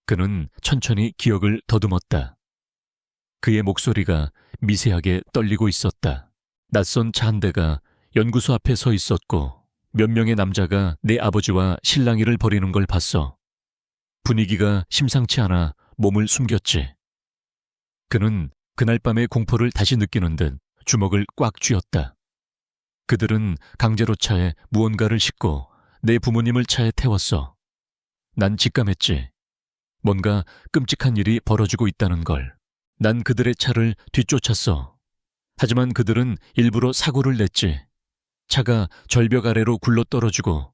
그는 천천히 기억을 더듬었다. 그의 목소리가 미세하게 떨리고 있었다. 낯선 차 한 대가 연구소 앞에 서 있었고 몇 명의 남자가 내 아버지와 실랑이를 벌이는 걸 봤어. 분위기가 심상치 않아 몸을 숨겼지. 그는 그날 밤의 공포를 다시 느끼는 듯 주먹을 꽉 쥐었다. 그들은 강제로 차에 무언가를 싣고 내 부모님을 차에 태웠어. 난 직감했지. 뭔가 끔찍한 일이 벌어지고 있다는 걸. 난 그들의 차를 뒤쫓았어. 하지만 그들은 일부러 사고를 냈지. 차가 절벽 아래로 굴러떨어지고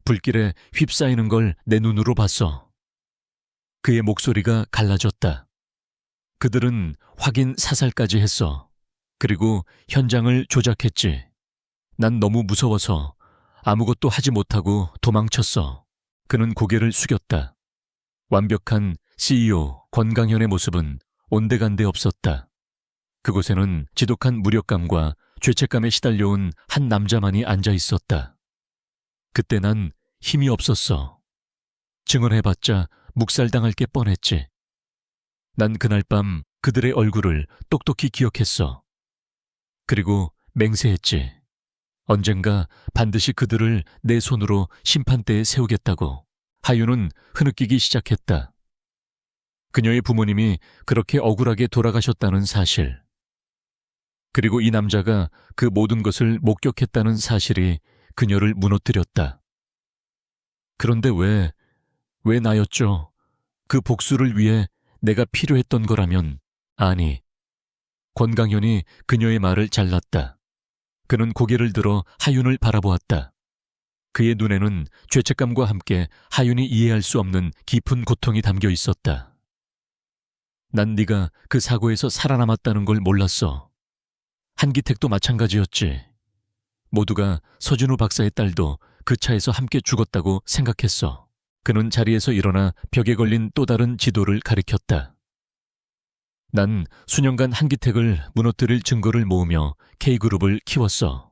불길에 휩싸이는 걸 내 눈으로 봤어. 그의 목소리가 갈라졌다. 그들은 확인 사살까지 했어. 그리고 현장을 조작했지. 난 너무 무서워서 아무것도 하지 못하고 도망쳤어. 그는 고개를 숙였다. 완벽한 CEO 권강현의 모습은 온데간데 없었다. 그곳에는 지독한 무력감과 죄책감에 시달려온 한 남자만이 앉아 있었다. 그때 난 힘이 없었어. 증언해봤자 묵살당할 게 뻔했지. 난 그날 밤 그들의 얼굴을 똑똑히 기억했어. 그리고 맹세했지. 언젠가 반드시 그들을 내 손으로 심판대에 세우겠다고. 하윤은 흐느끼기 시작했다. 그녀의 부모님이 그렇게 억울하게 돌아가셨다는 사실. 그리고 이 남자가 그 모든 것을 목격했다는 사실이 그녀를 무너뜨렸다. 그런데 왜 나였죠? 그 복수를 위해 내가 필요했던 거라면. 아니. 권강현이 그녀의 말을 잘랐다. 그는 고개를 들어 하윤을 바라보았다. 그의 눈에는 죄책감과 함께 하윤이 이해할 수 없는 깊은 고통이 담겨 있었다. 난 네가 그 사고에서 살아남았다는 걸 몰랐어. 한기택도 마찬가지였지. 모두가 서진우 박사의 딸도 그 차에서 함께 죽었다고 생각했어. 그는 자리에서 일어나 벽에 걸린 또 다른 지도를 가리켰다. 난 수년간 한기택을 무너뜨릴 증거를 모으며 K그룹을 키웠어.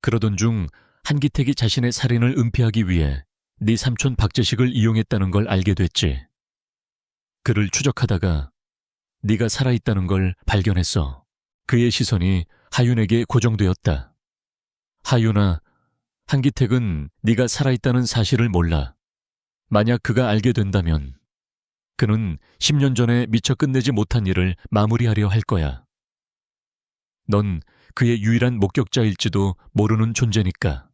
그러던 중 한기택이 자신의 살인을 은폐하기 위해 네 삼촌 박재식을 이용했다는 걸 알게 됐지. 그를 추적하다가 네가 살아있다는 걸 발견했어. 그의 시선이 하윤에게 고정되었다. 하윤아, 한기택은 네가 살아있다는 사실을 몰라. 만약 그가 알게 된다면 그는 10년 전에 미처 끝내지 못한 일을 마무리하려 할 거야. 넌 그의 유일한 목격자일지도 모르는 존재니까.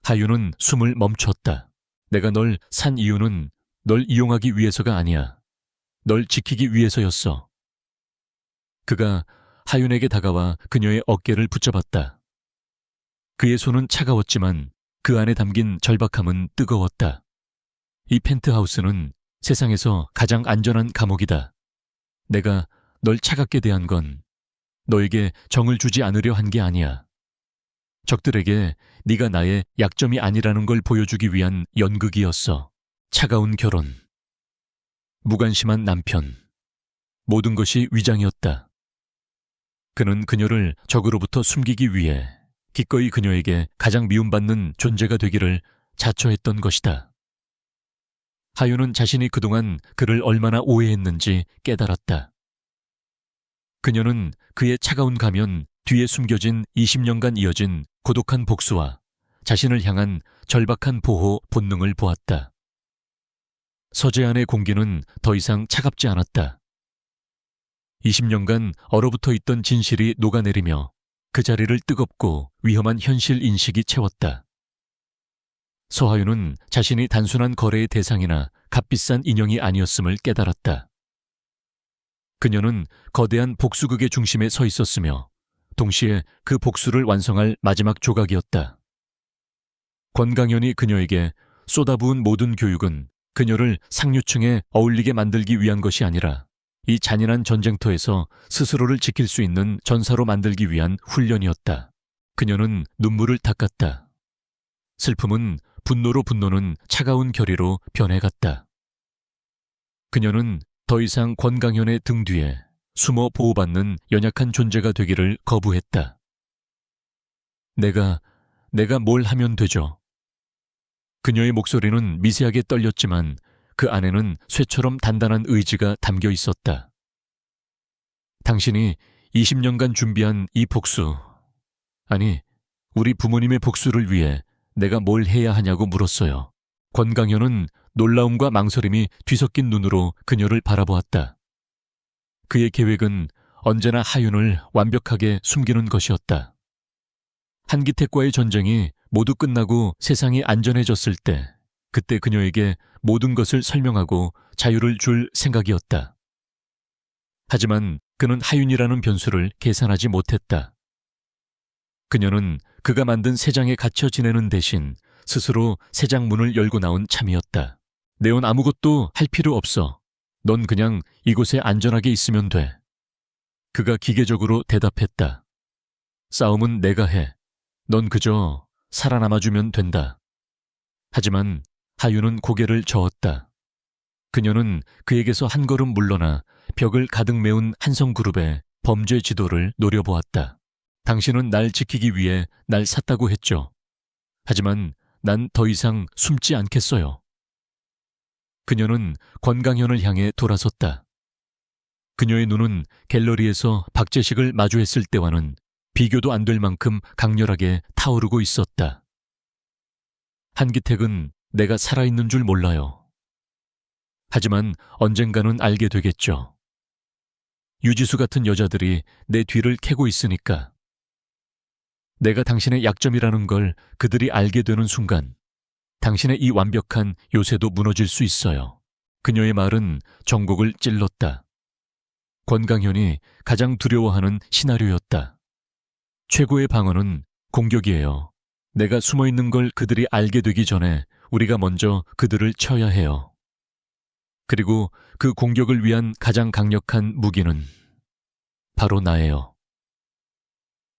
하윤은 숨을 멈췄다. 내가 널 산 이유는 널 이용하기 위해서가 아니야. 널 지키기 위해서였어. 그가 하윤에게 다가와 그녀의 어깨를 붙잡았다. 그의 손은 차가웠지만 그 안에 담긴 절박함은 뜨거웠다. 이 펜트하우스는 세상에서 가장 안전한 감옥이다. 내가 널 차갑게 대한 건 너에게 정을 주지 않으려 한 게 아니야. 적들에게 네가 나의 약점이 아니라는 걸 보여주기 위한 연극이었어. 차가운 결혼, 무관심한 남편, 모든 것이 위장이었다. 그는 그녀를 적으로부터 숨기기 위해 기꺼이 그녀에게 가장 미움받는 존재가 되기를 자처했던 것이다. 하윤은 자신이 그동안 그를 얼마나 오해했는지 깨달았다. 그녀는 그의 차가운 가면 뒤에 숨겨진 20년간 이어진 고독한 복수와 자신을 향한 절박한 보호 본능을 보았다. 서재 안의 공기는 더 이상 차갑지 않았다. 20년간 얼어붙어 있던 진실이 녹아내리며 그 자리를 뜨겁고 위험한 현실 인식이 채웠다. 서하윤은 자신이 단순한 거래의 대상이나 값비싼 인형이 아니었음을 깨달았다. 그녀는 거대한 복수극의 중심에 서 있었으며 동시에 그 복수를 완성할 마지막 조각이었다. 권강현이 그녀에게 쏟아부은 모든 교육은 그녀를 상류층에 어울리게 만들기 위한 것이 아니라 이 잔인한 전쟁터에서 스스로를 지킬 수 있는 전사로 만들기 위한 훈련이었다. 그녀는 눈물을 닦았다. 슬픔은 분노로 분노는 차가운 결의로 변해갔다. 그녀는 더 이상 권강현의 등 뒤에 숨어 보호받는 연약한 존재가 되기를 거부했다. 내가 뭘 하면 되죠? 그녀의 목소리는 미세하게 떨렸지만 그 안에는 쇠처럼 단단한 의지가 담겨 있었다. 당신이 20년간 준비한 이 복수, 아니, 우리 부모님의 복수를 위해 내가 뭘 해야 하냐고 물었어요. 권강현은 놀라움과 망설임이 뒤섞인 눈으로 그녀를 바라보았다. 그의 계획은 언제나 하윤을 완벽하게 숨기는 것이었다. 한기택과의 전쟁이 모두 끝나고 세상이 안전해졌을 때, 그때 그녀에게 모든 것을 설명하고 자유를 줄 생각이었다. 하지만 그는 하윤이라는 변수를 계산하지 못했다. 그녀는 그가 만든 새장에 갇혀 지내는 대신 스스로 새장 문을 열고 나온 참이었다. 내온 아무것도 할 필요 없어. 넌 그냥 이곳에 안전하게 있으면 돼. 그가 기계적으로 대답했다. 싸움은 내가 해. 넌 그저 살아남아주면 된다. 하지만 하윤은 고개를 저었다. 그녀는 그에게서 한 걸음 물러나 벽을 가득 메운 한성그룹의 범죄 지도를 노려보았다. 당신은 날 지키기 위해 날 샀다고 했죠. 하지만 난 더 이상 숨지 않겠어요. 그녀는 권강현을 향해 돌아섰다. 그녀의 눈은 갤러리에서 박재식을 마주했을 때와는 비교도 안 될 만큼 강렬하게 타오르고 있었다. 한기택은 내가 살아있는 줄 몰라요. 하지만 언젠가는 알게 되겠죠. 유지수 같은 여자들이 내 뒤를 캐고 있으니까. 내가 당신의 약점이라는 걸 그들이 알게 되는 순간 당신의 이 완벽한 요새도 무너질 수 있어요. 그녀의 말은 정곡을 찔렀다. 권강현이 가장 두려워하는 시나리오였다. 최고의 방어는 공격이에요. 내가 숨어있는 걸 그들이 알게 되기 전에 우리가 먼저 그들을 쳐야 해요. 그리고 그 공격을 위한 가장 강력한 무기는 바로 나예요.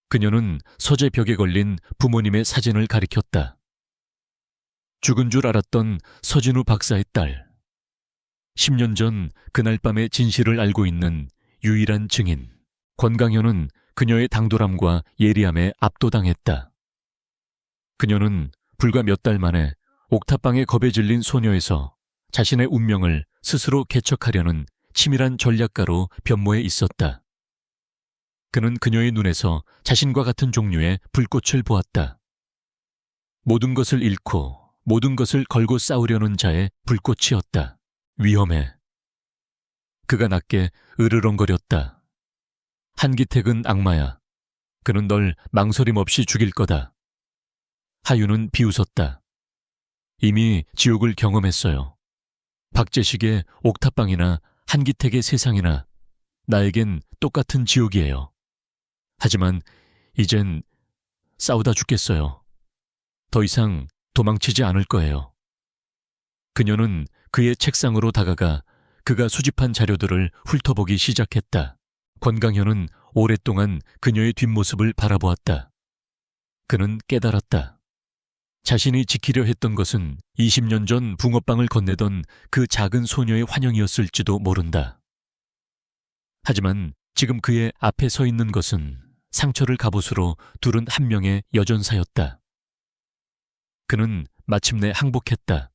그녀는 서재 벽에 걸린 부모님의 사진을 가리켰다. 죽은 줄 알았던 서진우 박사의 딸. 10년 전 그날 밤의 진실을 알고 있는 유일한 증인. 권강현은 그녀의 당돌함과 예리함에 압도당했다. 그녀는 불과 몇 달 만에 옥탑방에 겁에 질린 소녀에서 자신의 운명을 스스로 개척하려는 치밀한 전략가로 변모해 있었다. 그는 그녀의 눈에서 자신과 같은 종류의 불꽃을 보았다. 모든 것을 잃고 모든 것을 걸고 싸우려는 자의 불꽃이었다. 위험해. 그가 낮게 으르렁거렸다. 한기택은 악마야. 그는 널 망설임 없이 죽일 거다. 하윤은 비웃었다. 이미 지옥을 경험했어요. 박재식의 옥탑방이나 한기택의 세상이나 나에겐 똑같은 지옥이에요. 하지만 이젠 싸우다 죽겠어요. 더 이상 도망치지 않을 거예요. 그녀는 그의 책상으로 다가가 그가 수집한 자료들을 훑어보기 시작했다. 권강현은 오랫동안 그녀의 뒷모습을 바라보았다. 그는 깨달았다. 자신이 지키려 했던 것은 20년 전 붕어빵을 건네던 그 작은 소녀의 환영이었을지도 모른다. 하지만 지금 그의 앞에 서 있는 것은 상처를 갑옷으로 두른 한 명의 여전사였다. 그는 마침내 항복했다.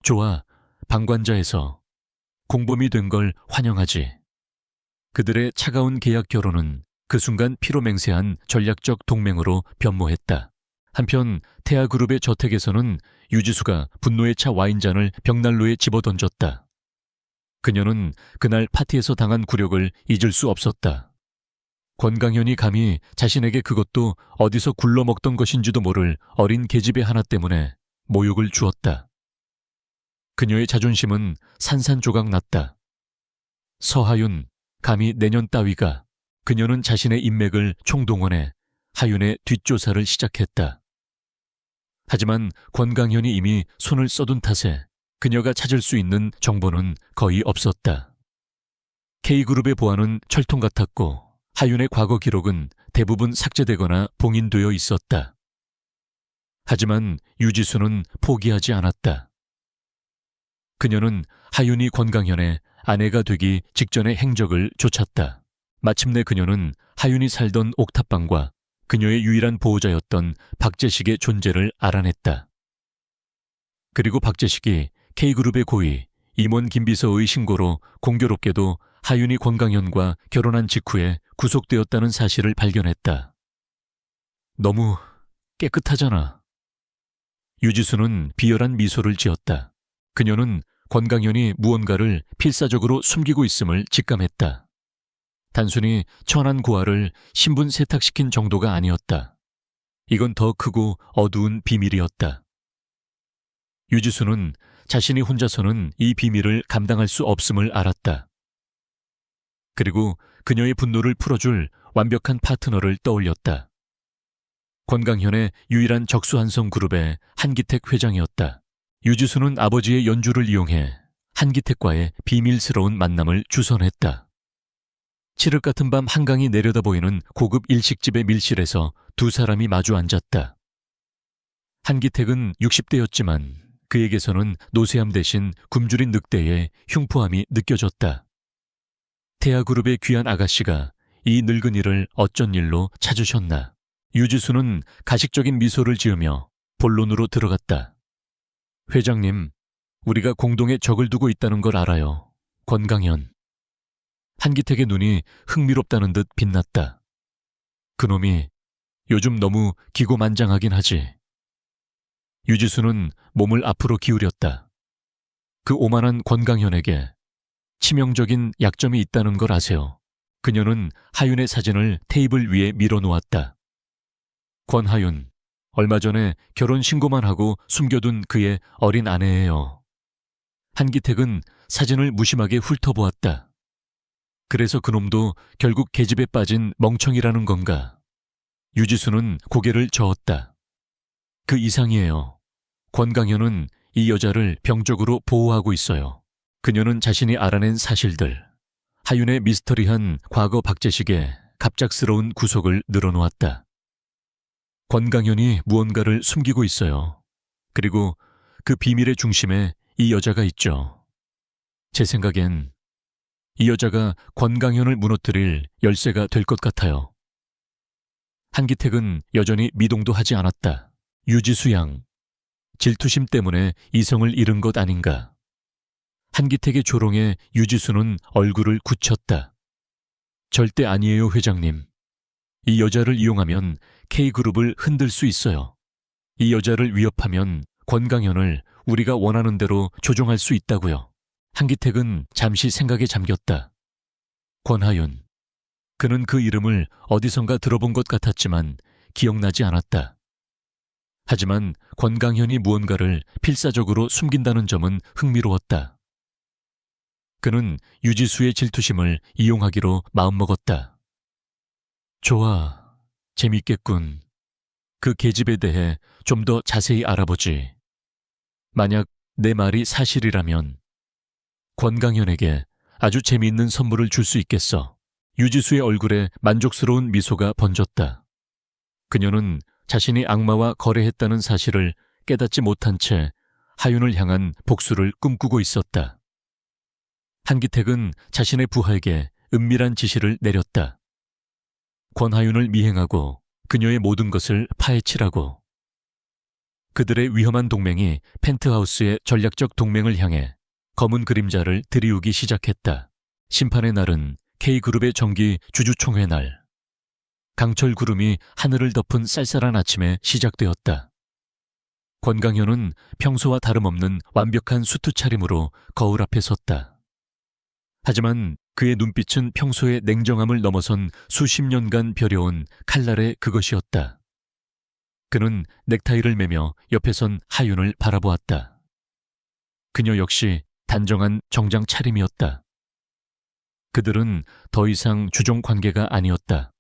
좋아, 방관자에서 공범이 된 걸 환영하지. 그들의 차가운 계약 결혼은 그 순간 피로 맹세한 전략적 동맹으로 변모했다. 한편 태아그룹의 저택에서는 유지수가 분노에 차 와인잔을 벽난로에 집어던졌다. 그녀는 그날 파티에서 당한 굴욕을 잊을 수 없었다. 권강현이 감히 자신에게 그것도 어디서 굴러먹던 것인지도 모를 어린 계집애 하나 때문에 모욕을 주었다. 그녀의 자존심은 산산조각 났다. 서하윤, 감히 내년 따위가. 그녀는 자신의 인맥을 총동원해 하윤의 뒷조사를 시작했다. 하지만 권강현이 이미 손을 써둔 탓에 그녀가 찾을 수 있는 정보는 거의 없었다. K그룹의 보안은 철통 같았고 하윤의 과거 기록은 대부분 삭제되거나 봉인되어 있었다. 하지만 유지수는 포기하지 않았다. 그녀는 하윤이 권강현의 아내가 되기 직전의 행적을 쫓았다. 마침내 그녀는 하윤이 살던 옥탑방과 그녀의 유일한 보호자였던 박재식의 존재를 알아냈다. 그리고 박재식이 K그룹의 고위 임원 김비서의 신고로 공교롭게도 하윤이 권강현과 결혼한 직후에 구속되었다는 사실을 발견했다. 너무 깨끗하잖아. 유지수는 비열한 미소를 지었다. 그녀는 권강현이 무언가를 필사적으로 숨기고 있음을 직감했다. 단순히 천한 고아를 신분 세탁시킨 정도가 아니었다. 이건 더 크고 어두운 비밀이었다. 유지수는 자신이 혼자서는 이 비밀을 감당할 수 없음을 알았다. 그리고 그녀의 분노를 풀어줄 완벽한 파트너를 떠올렸다. 권강현의 유일한 적수한성 그룹의 한기택 회장이었다. 유지수는 아버지의 연주를 이용해 한기택과의 비밀스러운 만남을 주선했다. 칠흑 같은 밤 한강이 내려다 보이는 고급 일식집의 밀실에서 두 사람이 마주 앉았다. 한기택은 60대였지만 그에게서는 노쇠함 대신 굶주린 늑대의 흉포함이 느껴졌다. 태아그룹의 귀한 아가씨가 이 늙은이를 어쩐 일로 찾으셨나. 유지수는 가식적인 미소를 지으며 본론으로 들어갔다. 회장님, 우리가 공동의 적을 두고 있다는 걸 알아요. 권강현. 한기택의 눈이 흥미롭다는 듯 빛났다. 그놈이 요즘 너무 기고만장하긴 하지. 유지수는 몸을 앞으로 기울였다. 그 오만한 권강현에게 치명적인 약점이 있다는 걸 아세요. 그녀는 하윤의 사진을 테이블 위에 밀어놓았다. 권하윤, 얼마 전에 결혼 신고만 하고 숨겨둔 그의 어린 아내예요. 한기택은 사진을 무심하게 훑어보았다. 그래서 그놈도 결국 계집에 빠진 멍청이라는 건가. 유지수는 고개를 저었다. 그 이상이에요. 권강현은 이 여자를 병적으로 보호하고 있어요. 그녀는 자신이 알아낸 사실들, 하윤의 미스터리한 과거 박재식의 갑작스러운 구속을 늘어놓았다. 권강현이 무언가를 숨기고 있어요. 그리고 그 비밀의 중심에 이 여자가 있죠. 제 생각엔 이 여자가 권강현을 무너뜨릴 열쇠가 될 것 같아요. 한기택은 여전히 미동도 하지 않았다. 유지수 양, 질투심 때문에 이성을 잃은 것 아닌가. 한기택의 조롱에 유지수는 얼굴을 굳혔다. 절대 아니에요, 회장님. 이 여자를 이용하면 K그룹을 흔들 수 있어요. 이 여자를 위협하면 권강현을 우리가 원하는 대로 조종할 수 있다고요. 한기택은 잠시 생각에 잠겼다. 권하윤. 그는 그 이름을 어디선가 들어본 것 같았지만 기억나지 않았다. 하지만 권강현이 무언가를 필사적으로 숨긴다는 점은 흥미로웠다. 그는 유지수의 질투심을 이용하기로 마음먹었다. 좋아, 재밌겠군. 그 계집에 대해 좀 더 자세히 알아보지. 만약 내 말이 사실이라면 권강현에게 아주 재미있는 선물을 줄 수 있겠어. 유지수의 얼굴에 만족스러운 미소가 번졌다. 그녀는 자신이 악마와 거래했다는 사실을 깨닫지 못한 채 하윤을 향한 복수를 꿈꾸고 있었다. 한기택은 자신의 부하에게 은밀한 지시를 내렸다. 권하윤을 미행하고 그녀의 모든 것을 파헤치라고. 그들의 위험한 동맹이 펜트하우스의 전략적 동맹을 향해 검은 그림자를 들이우기 시작했다. 심판의 날은 K그룹의 정기 주주총회 날. 강철 구름이 하늘을 덮은 쌀쌀한 아침에 시작되었다. 권강현은 평소와 다름없는 완벽한 수트 차림으로 거울 앞에 섰다. 하지만 그의 눈빛은 평소의 냉정함을 넘어선 수십 년간 벼려온 칼날의 그것이었다. 그는 넥타이를 매며 옆에 선 하윤을 바라보았다. 그녀 역시 단정한 정장 차림이었다. 그들은 더 이상 주종 관계가 아니었다.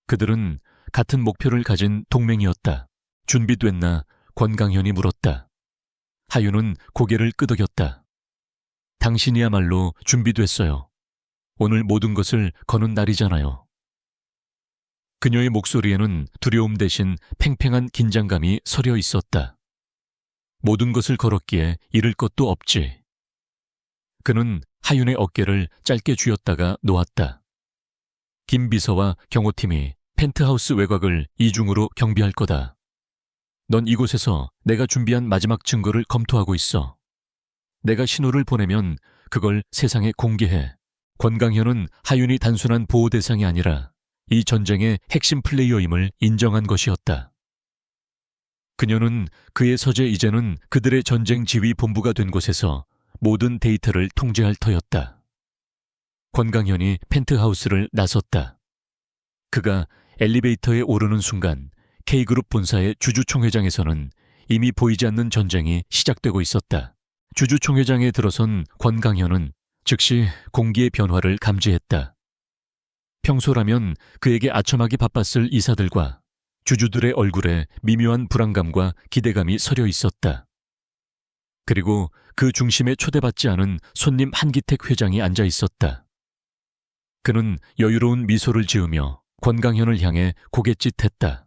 그들은 같은 목표를 가진 동맹이었다. 준비됐나? 권강현이 물었다. 하윤은 고개를 끄덕였다. 당신이야말로 준비됐어요. 오늘 모든 것을 거는 날이잖아요. 그녀의 목소리에는 두려움 대신 팽팽한 긴장감이 서려 있었다. 모든 것을 걸었기에 잃을 것도 없지. 그는 하윤의 어깨를 짧게 쥐었다가 놓았다. 김 비서와 경호팀이 펜트하우스 외곽을 이중으로 경비할 거다. 넌 이곳에서 내가 준비한 마지막 증거를 검토하고 있어. 내가 신호를 보내면 그걸 세상에 공개해. 권강현은 하윤이 단순한 보호 대상이 아니라 이 전쟁의 핵심 플레이어임을 인정한 것이었다. 그녀는 그의 서재 이제는 그들의 전쟁 지휘 본부가 된 곳에서 모든 데이터를 통제할 터였다. 권강현이 펜트하우스를 나섰다. 그가 엘리베이터에 오르는 순간 K그룹 본사의 주주총회장에서는 이미 보이지 않는 전쟁이 시작되고 있었다. 주주총회장에 들어선 권강현은 즉시 공기의 변화를 감지했다. 평소라면 그에게 아첨하기 바빴을 이사들과 주주들의 얼굴에 미묘한 불안감과 기대감이 서려 있었다. 그리고 그 중심에 초대받지 않은 손님 한기택 회장이 앉아 있었다. 그는 여유로운 미소를 지으며 권강현을 향해 고갯짓했다.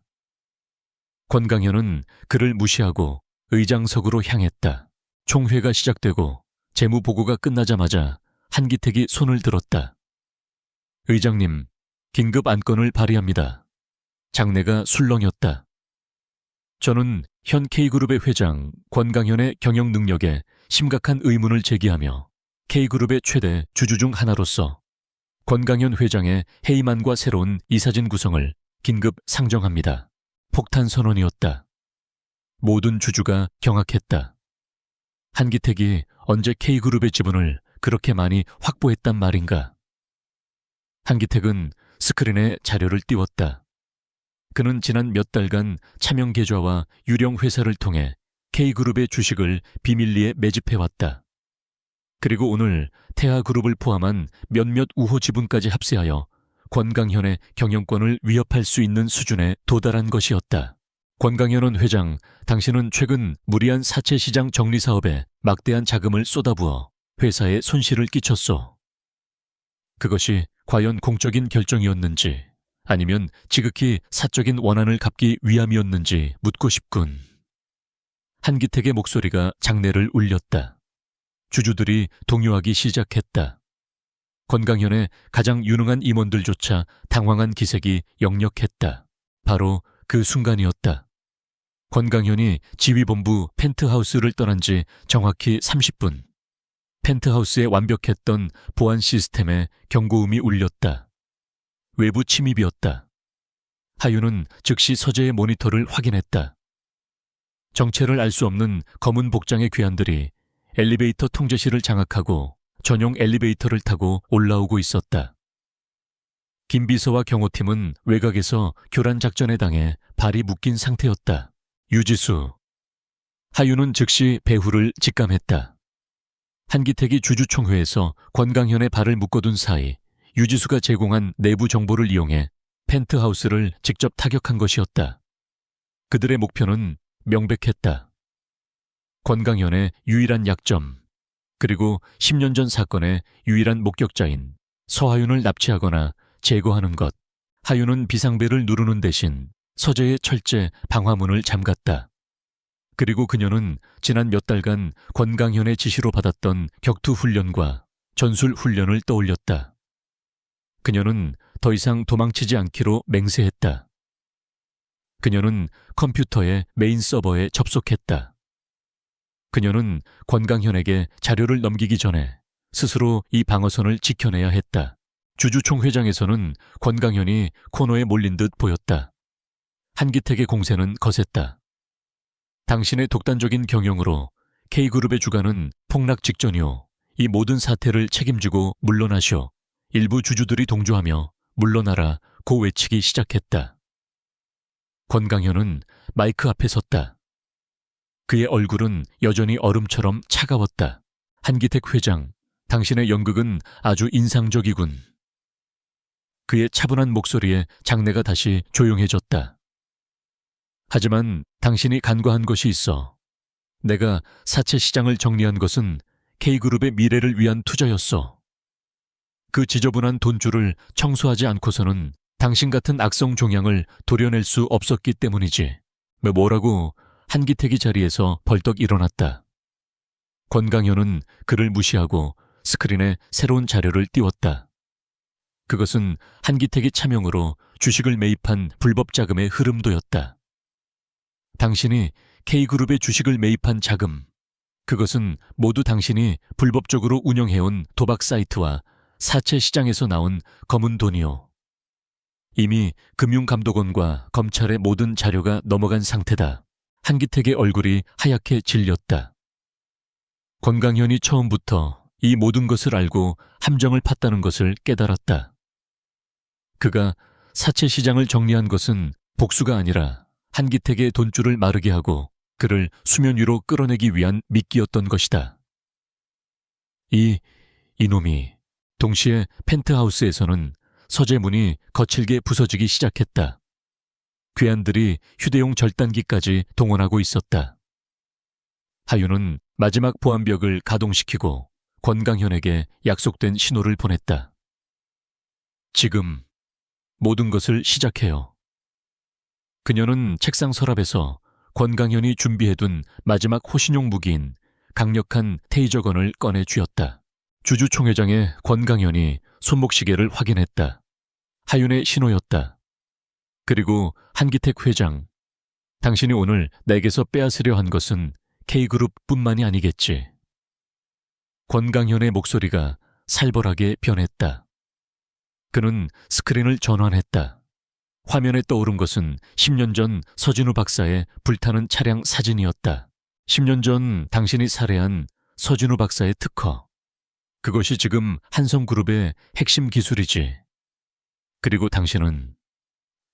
권강현은 그를 무시하고 의장석으로 향했다. 총회가 시작되고 재무보고가 끝나자마자 한기택이 손을 들었다. 의장님, 긴급 안건을 발의합니다. 장내가 술렁였다. 저는 현 K그룹의 회장 권강현의 경영 능력에 심각한 의문을 제기하며 K그룹의 최대 주주 중 하나로서 권강현 회장의 해임안과 새로운 이사진 구성을 긴급 상정합니다. 폭탄 선언이었다. 모든 주주가 경악했다. 한기택이 언제 K그룹의 지분을 그렇게 많이 확보했단 말인가? 한기택은 스크린에 자료를 띄웠다. 그는 지난 몇 달간 차명 계좌와 유령 회사를 통해 K그룹의 주식을 비밀리에 매집해왔다. 그리고 오늘 태아그룹을 포함한 몇몇 우호 지분까지 합세하여 권강현의 경영권을 위협할 수 있는 수준에 도달한 것이었다. 권강현은 회장, 당신은 최근 무리한 사채 시장 정리 사업에 막대한 자금을 쏟아부어 회사에 손실을 끼쳤소. 그것이 과연 공적인 결정이었는지 아니면 지극히 사적인 원한을 갚기 위함이었는지 묻고 싶군. 한기택의 목소리가 장내를 울렸다. 주주들이 동요하기 시작했다. 권강현의 가장 유능한 임원들조차 당황한 기색이 역력했다. 바로 그 순간이었다. 권강현이 지휘본부 펜트하우스를 떠난 지 정확히 30분. 펜트하우스에 완벽했던 보안 시스템에 경고음이 울렸다. 외부 침입이었다. 하윤은 즉시 서재의 모니터를 확인했다. 정체를 알 수 없는 검은 복장의 괴한들이 엘리베이터 통제실을 장악하고 전용 엘리베이터를 타고 올라오고 있었다. 김비서와 경호팀은 외곽에서 교란 작전에 당해 발이 묶인 상태였다. 유지수. 하윤은 즉시 배후를 직감했다. 한기택이 주주총회에서 권강현의 발을 묶어둔 사이 유지수가 제공한 내부 정보를 이용해 펜트하우스를 직접 타격한 것이었다. 그들의 목표는 명백했다. 권강현의 유일한 약점, 그리고 10년 전 사건의 유일한 목격자인 서하윤을 납치하거나 제거하는 것. 하윤은 비상벨을 누르는 대신 서재의 철제 방화문을 잠갔다. 그리고 그녀는 지난 몇 달간 권강현의 지시로 받았던 격투 훈련과 전술 훈련을 떠올렸다. 그녀는 더 이상 도망치지 않기로 맹세했다. 그녀는 컴퓨터의 메인 서버에 접속했다. 그녀는 권강현에게 자료를 넘기기 전에 스스로 이 방어선을 지켜내야 했다. 주주총회장에서는 권강현이 코너에 몰린 듯 보였다. 한기택의 공세는 거셌다. 당신의 독단적인 경영으로 K그룹의 주가는 폭락 직전이오. 이 모든 사태를 책임지고 물러나시오. 일부 주주들이 동조하며 물러나라 고 외치기 시작했다. 권강현은 마이크 앞에 섰다. 그의 얼굴은 여전히 얼음처럼 차가웠다. 한기택 회장, 당신의 연극은 아주 인상적이군. 그의 차분한 목소리에 장내가 다시 조용해졌다. 하지만 당신이 간과한 것이 있어. 내가 사채 시장을 정리한 것은 K그룹의 미래를 위한 투자였어. 그 지저분한 돈줄을 청소하지 않고서는 당신 같은 악성 종양을 도려낼 수 없었기 때문이지. 뭐라고? 한기택이 자리에서 벌떡 일어났다. 권강현은 그를 무시하고 스크린에 새로운 자료를 띄웠다. 그것은 한기택이 차명으로 주식을 매입한 불법 자금의 흐름도였다. 당신이 K그룹의 주식을 매입한 자금, 그것은 모두 당신이 불법적으로 운영해온 도박 사이트와 사채 시장에서 나온 검은 돈이요. 이미 금융감독원과 검찰의 모든 자료가 넘어간 상태다. 한기택의 얼굴이 하얗게 질렸다. 권강현이 처음부터 이 모든 것을 알고 함정을 팠다는 것을 깨달았다. 그가 사채 시장을 정리한 것은 복수가 아니라 한기택의 돈줄을 마르게 하고 그를 수면 위로 끌어내기 위한 미끼였던 것이다. 이놈이. 동시에 펜트하우스에서는 서재 문이 거칠게 부서지기 시작했다. 괴한들이 휴대용 절단기까지 동원하고 있었다. 하윤은 마지막 보안벽을 가동시키고 권강현에게 약속된 신호를 보냈다. 지금 모든 것을 시작해요. 그녀는 책상 서랍에서 권강현이 준비해둔 마지막 호신용 무기인 강력한 테이저건을 꺼내 쥐었다. 주주총회장의 권강현이 손목시계를 확인했다. 하윤의 신호였다. 그리고 한기택 회장, 당신이 오늘 내게서 빼앗으려 한 것은 K그룹뿐만이 아니겠지. 권강현의 목소리가 살벌하게 변했다. 그는 스크린을 전환했다. 화면에 떠오른 것은 10년 전 서진우 박사의 불타는 차량 사진이었다. 10년 전 당신이 살해한 서진우 박사의 특허. 그것이 지금 한성그룹의 핵심 기술이지. 그리고 당신은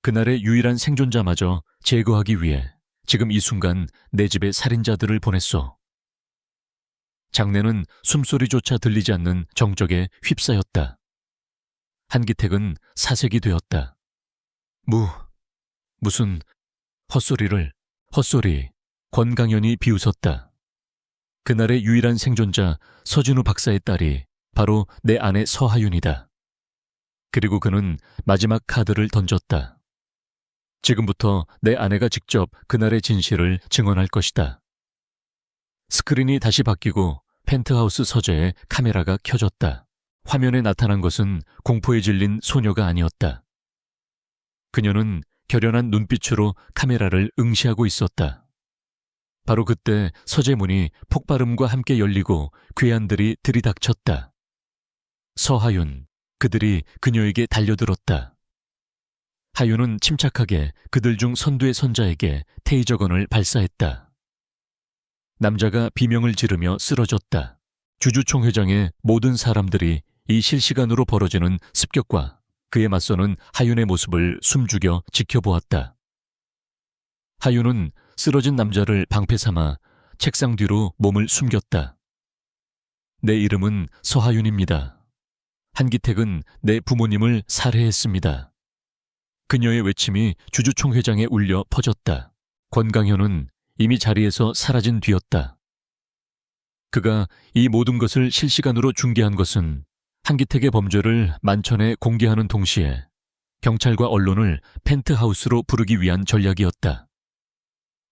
그날의 유일한 생존자마저 제거하기 위해 지금 이 순간 내 집에 살인자들을 보냈어. 장내는 숨소리조차 들리지 않는 정적에 휩싸였다. 한기택은 사색이 되었다. 무슨 헛소리. 권강현이 비웃었다. 그날의 유일한 생존자 서진우 박사의 딸이 바로 내 아내 서하윤이다. 그리고 그는 마지막 카드를 던졌다. 지금부터 내 아내가 직접 그날의 진실을 증언할 것이다. 스크린이 다시 바뀌고 펜트하우스 서재에 카메라가 켜졌다. 화면에 나타난 것은 공포에 질린 소녀가 아니었다. 그녀는 결연한 눈빛으로 카메라를 응시하고 있었다. 바로 그때 서재문이 폭발음과 함께 열리고 괴한들이 들이닥쳤다. 서하윤, 그들이 그녀에게 달려들었다. 하윤은 침착하게 그들 중 선두의 선자에게 테이저건을 발사했다. 남자가 비명을 지르며 쓰러졌다. 주주총 회장의 모든 사람들이 이 실시간으로 벌어지는 습격과 그에 맞서는 하윤의 모습을 숨죽여 지켜보았다. 하윤은 쓰러진 남자를 방패 삼아 책상 뒤로 몸을 숨겼다. 내 이름은 서하윤입니다. 한기택은 내 부모님을 살해했습니다. 그녀의 외침이 주주총 회장에 울려 퍼졌다. 권강현은 이미 자리에서 사라진 뒤였다. 그가 이 모든 것을 실시간으로 중계한 것은 한기택의 범죄를 만천에 공개하는 동시에 경찰과 언론을 펜트하우스로 부르기 위한 전략이었다.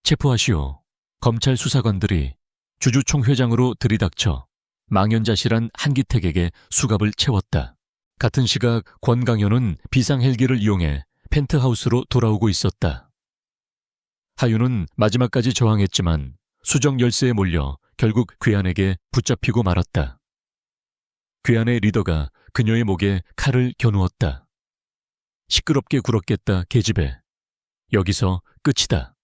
체포하시오. 검찰 수사관들이 주주총 회장으로 들이닥쳐 망연자실한 한기택에게 수갑을 채웠다. 같은 시각 권강현은 비상 헬기를 이용해 펜트하우스로 돌아오고 있었다. 하윤은 마지막까지 저항했지만 수정 열쇠에 몰려 결국 괴한에게 붙잡히고 말았다. 괴한의 리더가 그녀의 목에 칼을 겨누었다. 시끄럽게 굴었겠다, 계집애. 여기서 끝이다.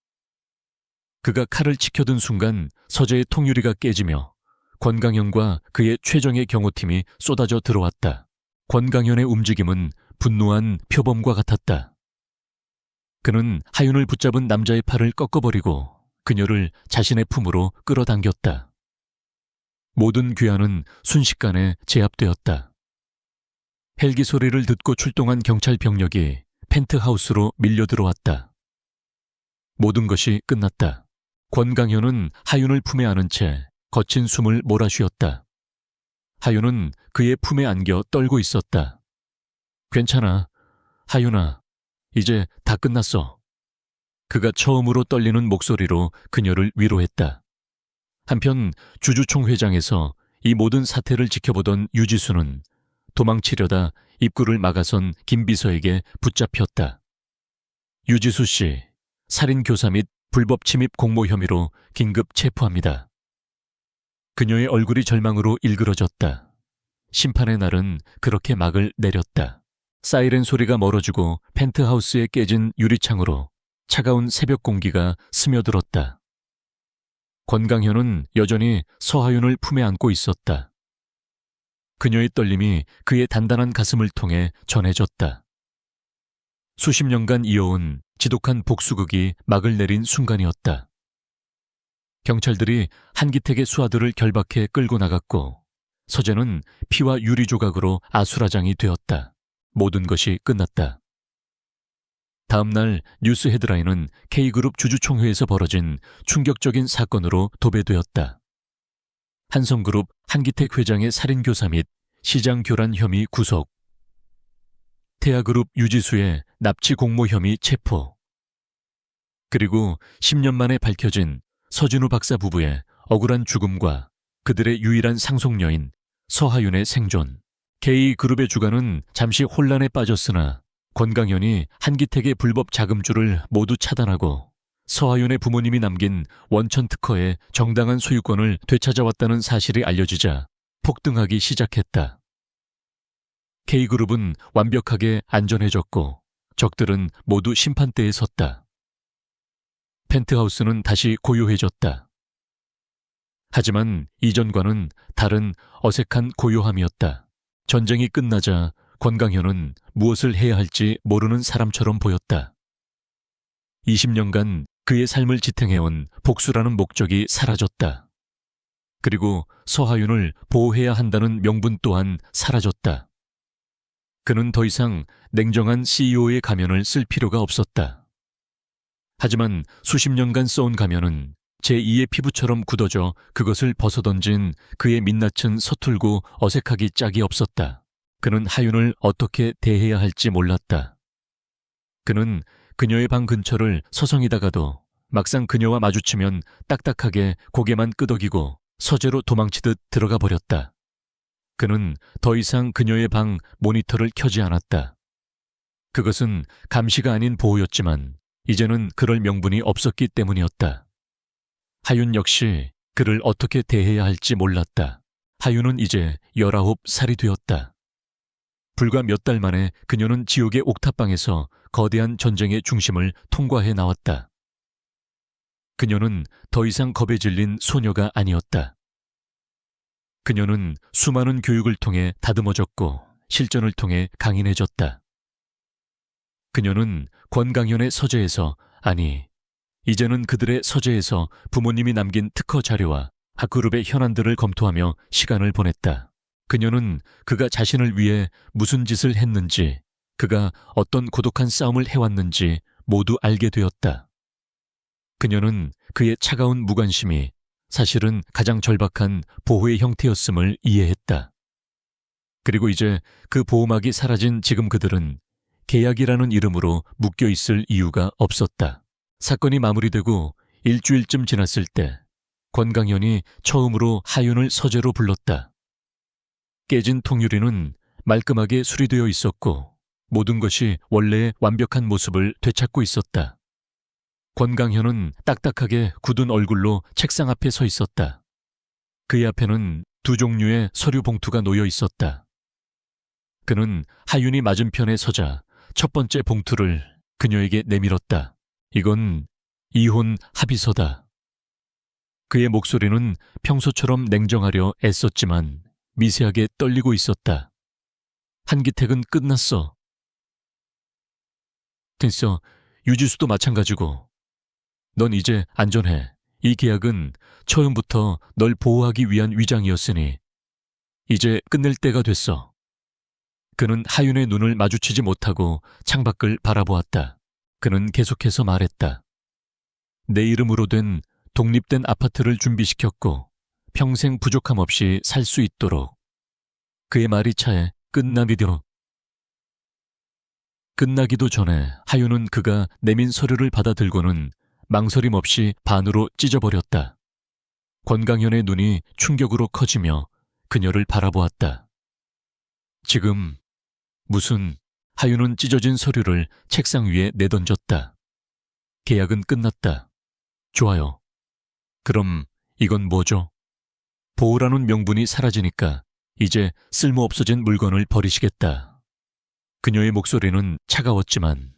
그가 칼을 치켜든 순간 서재의 통유리가 깨지며 권강현과 그의 최정예 경호팀이 쏟아져 들어왔다. 권강현의 움직임은 분노한 표범과 같았다. 그는 하윤을 붙잡은 남자의 팔을 꺾어버리고 그녀를 자신의 품으로 끌어당겼다. 모든 괴한은 순식간에 제압되었다. 헬기 소리를 듣고 출동한 경찰 병력이 펜트하우스로 밀려들어왔다. 모든 것이 끝났다. 권강현은 하윤을 품에 안은 채 거친 숨을 몰아쉬었다. 하윤은 그의 품에 안겨 떨고 있었다. 괜찮아, 하윤아. 이제 다 끝났어. 그가 처음으로 떨리는 목소리로 그녀를 위로했다. 한편 주주총 회장에서 이 모든 사태를 지켜보던 유지수는 도망치려다 입구를 막아선 김비서에게 붙잡혔다. 유지수 씨, 살인교사 및 불법 침입 공모 혐의로 긴급 체포합니다. 그녀의 얼굴이 절망으로 일그러졌다. 심판의 날은 그렇게 막을 내렸다. 사이렌 소리가 멀어지고 펜트하우스에 깨진 유리창으로 차가운 새벽 공기가 스며들었다. 권강현은 여전히 서하윤을 품에 안고 있었다. 그녀의 떨림이 그의 단단한 가슴을 통해 전해졌다. 수십 년간 이어온 지독한 복수극이 막을 내린 순간이었다. 경찰들이 한기택의 수하들을 결박해 끌고 나갔고 서재는 피와 유리 조각으로 아수라장이 되었다. 모든 것이 끝났다. 다음 날 뉴스 헤드라인은 K그룹 주주총회에서 벌어진 충격적인 사건으로 도배되었다. 한성그룹 한기택 회장의 살인교사 및 시장 교란 혐의 구속, 태아그룹 유지수의 납치 공모 혐의 체포, 그리고 10년 만에 밝혀진 서진우 박사 부부의 억울한 죽음과 그들의 유일한 상속녀인 서하윤의 생존. K그룹의 주가는 잠시 혼란에 빠졌으나 권강현이 한기택의 불법 자금줄을 모두 차단하고 서하윤의 부모님이 남긴 원천 특허의 정당한 소유권을 되찾아왔다는 사실이 알려지자 폭등하기 시작했다. K그룹은 완벽하게 안전해졌고 적들은 모두 심판대에 섰다. 펜트하우스는 다시 고요해졌다. 하지만 이전과는 다른 어색한 고요함이었다. 전쟁이 끝나자 권강현은 무엇을 해야 할지 모르는 사람처럼 보였다. 20년간 그의 삶을 지탱해온 복수라는 목적이 사라졌다. 그리고 서하윤을 보호해야 한다는 명분 또한 사라졌다. 그는 더 이상 냉정한 CEO의 가면을 쓸 필요가 없었다. 하지만 수십 년간 써온 가면은 제2의 피부처럼 굳어져 그것을 벗어던진 그의 민낯은 서툴고 어색하기 짝이 없었다. 그는 하윤을 어떻게 대해야 할지 몰랐다. 그는 그녀의 방 근처를 서성이다가도 막상 그녀와 마주치면 딱딱하게 고개만 끄덕이고 서재로 도망치듯 들어가 버렸다. 그는 더 이상 그녀의 방 모니터를 켜지 않았다. 그것은 감시가 아닌 보호였지만 이제는 그럴 명분이 없었기 때문이었다. 하윤 역시 그를 어떻게 대해야 할지 몰랐다. 하윤은 이제 19살이 되었다. 불과 몇 달 만에 그녀는 지옥의 옥탑방에서 거대한 전쟁의 중심을 통과해 나왔다. 그녀는 더 이상 겁에 질린 소녀가 아니었다. 그녀는 수많은 교육을 통해 다듬어졌고 실전을 통해 강인해졌다. 그녀는 권강현의 서재에서, 아니, 이제는 그들의 서재에서 부모님이 남긴 특허 자료와 학그룹의 현안들을 검토하며 시간을 보냈다. 그녀는 그가 자신을 위해 무슨 짓을 했는지, 그가 어떤 고독한 싸움을 해왔는지 모두 알게 되었다. 그녀는 그의 차가운 무관심이 사실은 가장 절박한 보호의 형태였음을 이해했다. 그리고 이제 그 보호막이 사라진 지금 그들은 계약이라는 이름으로 묶여 있을 이유가 없었다. 사건이 마무리되고 일주일쯤 지났을 때 권강현이 처음으로 하윤을 서재로 불렀다. 깨진 통유리는 말끔하게 수리되어 있었고 모든 것이 원래의 완벽한 모습을 되찾고 있었다. 권강현은 딱딱하게 굳은 얼굴로 책상 앞에 서 있었다. 그의 앞에는 두 종류의 서류 봉투가 놓여 있었다. 그는 하윤이 맞은편에 서자 첫 번째 봉투를 그녀에게 내밀었다. 이건 이혼 합의서다. 그의 목소리는 평소처럼 냉정하려 애썼지만 미세하게 떨리고 있었다. 한기택은 끝났어. 됐어. 유지수도 마찬가지고. 넌 이제 안전해. 이 계약은 처음부터 널 보호하기 위한 위장이었으니 이제 끝낼 때가 됐어. 그는 하윤의 눈을 마주치지 못하고 창밖을 바라보았다. 그는 계속해서 말했다. 내 이름으로 된 독립된 아파트를 준비시켰고 평생 부족함 없이 살 수 있도록. 그의 말이 차에 끝나기도 전에 하윤은 그가 내민 서류를 받아들고는 망설임 없이 반으로 찢어버렸다. 권강현의 눈이 충격으로 커지며 그녀를 바라보았다. 지금 무슨... 하윤은 찢어진 서류를 책상 위에 내던졌다. 계약은 끝났다. 좋아요. 그럼 이건 뭐죠? 보호라는 명분이 사라지니까 이제 쓸모없어진 물건을 버리시겠다. 그녀의 목소리는 차가웠지만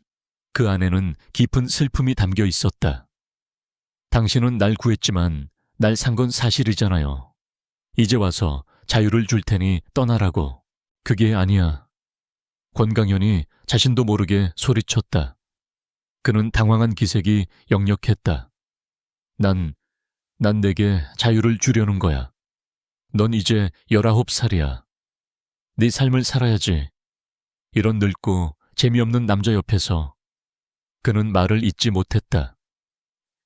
그 안에는 깊은 슬픔이 담겨 있었다. 당신은 날 구했지만 날 산 건 사실이잖아요. 이제 와서 자유를 줄 테니 떠나라고. 그게 아니야. 권강현이 자신도 모르게 소리쳤다. 그는 당황한 기색이 역력했다. 난 내게 자유를 주려는 거야. 넌 이제 19살이야. 네 삶을 살아야지. 이런 늙고 재미없는 남자 옆에서. 그는 말을 잇지 못했다.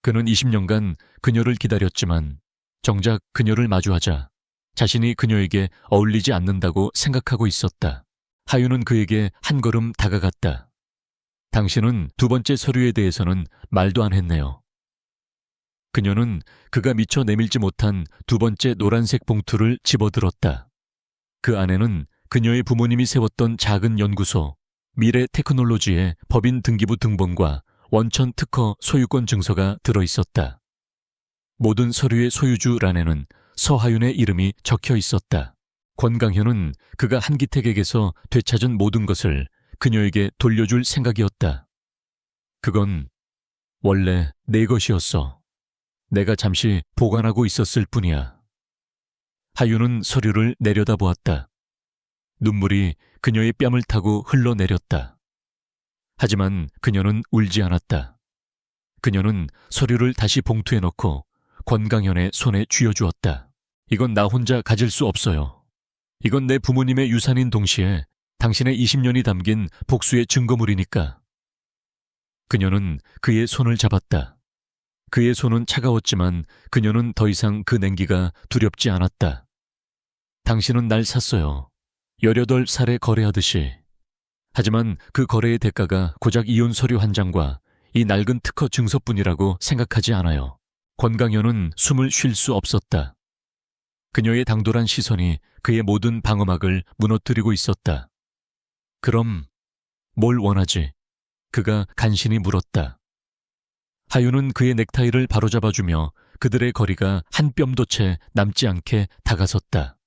그는 20년간 그녀를 기다렸지만 정작 그녀를 마주하자 자신이 그녀에게 어울리지 않는다고 생각하고 있었다. 하윤은 그에게 한 걸음 다가갔다. 당신은 두 번째 서류에 대해서는 말도 안 했네요. 그녀는 그가 미처 내밀지 못한 두 번째 노란색 봉투를 집어들었다. 그 안에는 그녀의 부모님이 세웠던 작은 연구소, 미래 테크놀로지의 법인 등기부 등본과 원천 특허 소유권 증서가 들어있었다. 모든 서류의 소유주란에는 서하윤의 이름이 적혀 있었다. 권강현은 그가 한기택에게서 되찾은 모든 것을 그녀에게 돌려줄 생각이었다. 그건 원래 내 것이었어. 내가 잠시 보관하고 있었을 뿐이야. 하윤은 서류를 내려다보았다. 눈물이 그녀의 뺨을 타고 흘러내렸다. 하지만 그녀는 울지 않았다. 그녀는 서류를 다시 봉투에 넣고 권강현의 손에 쥐어주었다. 이건 나 혼자 가질 수 없어요. 이건 내 부모님의 유산인 동시에 당신의 20년이 담긴 복수의 증거물이니까. 그녀는 그의 손을 잡았다. 그의 손은 차가웠지만 그녀는 더 이상 그 냉기가 두렵지 않았다. 당신은 날 샀어요. 18살에 거래하듯이. 하지만 그 거래의 대가가 고작 이혼 서류 한 장과 이 낡은 특허 증서뿐이라고 생각하지 않아요. 권강현은 숨을 쉴 수 없었다. 그녀의 당돌한 시선이 그의 모든 방어막을 무너뜨리고 있었다. 그럼 뭘 원하지? 그가 간신히 물었다. 하윤은 그의 넥타이를 바로잡아주며 그들의 거리가 한 뼘도 채 남지 않게 다가섰다.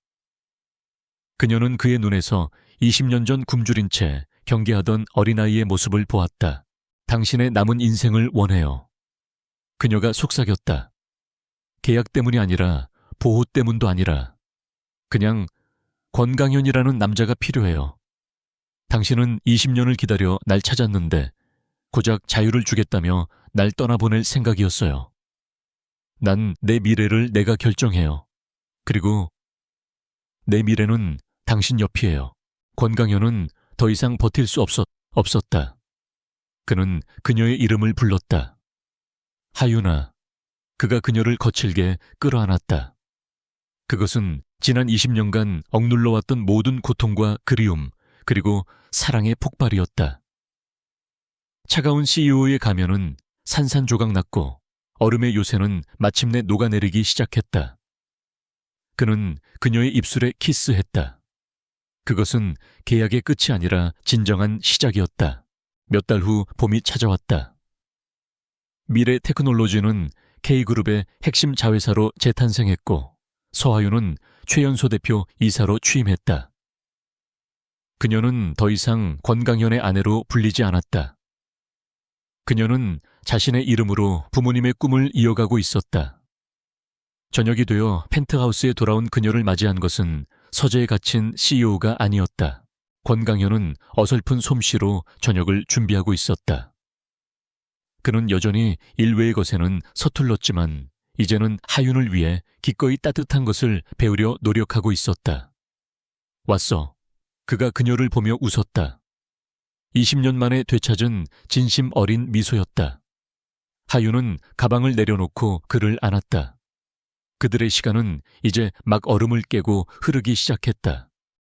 그녀는 그의 눈에서 20년 전 굶주린 채 경계하던 어린아이의 모습을 보았다. 당신의 남은 인생을 원해요. 그녀가 속삭였다. 계약 때문이 아니라 보호 때문도 아니라 그냥 권강현이라는 남자가 필요해요. 당신은 20년을 기다려 날 찾았는데 고작 자유를 주겠다며 날 떠나보낼 생각이었어요. 난 내 미래를 내가 결정해요. 그리고 내 미래는 당신 옆이에요. 권강현은 더 이상 버틸 수 없었다. 그는 그녀의 이름을 불렀다. 하윤아. 그가 그녀를 거칠게 끌어안았다. 그것은 지난 20년간 억눌러왔던 모든 고통과 그리움, 그리고 사랑의 폭발이었다. 차가운 CEO의 가면은 산산조각 났고 얼음의 요새는 마침내 녹아내리기 시작했다. 그는 그녀의 입술에 키스했다. 그것은 계약의 끝이 아니라 진정한 시작이었다. 몇 달 후 봄이 찾아왔다. 미래 테크놀로지는 K그룹의 핵심 자회사로 재탄생했고 서하윤은 최연소 대표 이사로 취임했다. 그녀는 더 이상 권강현의 아내로 불리지 않았다. 그녀는 자신의 이름으로 부모님의 꿈을 이어가고 있었다. 저녁이 되어 펜트하우스에 돌아온 그녀를 맞이한 것은 서재에 갇힌 CEO가 아니었다. 권강현은 어설픈 솜씨로 저녁을 준비하고 있었다. 그는 여전히 일외의 것에는 서툴렀지만 이제는 하윤을 위해 기꺼이 따뜻한 것을 배우려 노력하고 있었다. 왔어. 그가 그녀를 보며 웃었다. 20년 만에 되찾은 진심 어린 미소였다. 하윤은 가방을 내려놓고 그를 안았다. 그들의 시간은 이제 막 얼음을 깨고 흐르기 시작했다.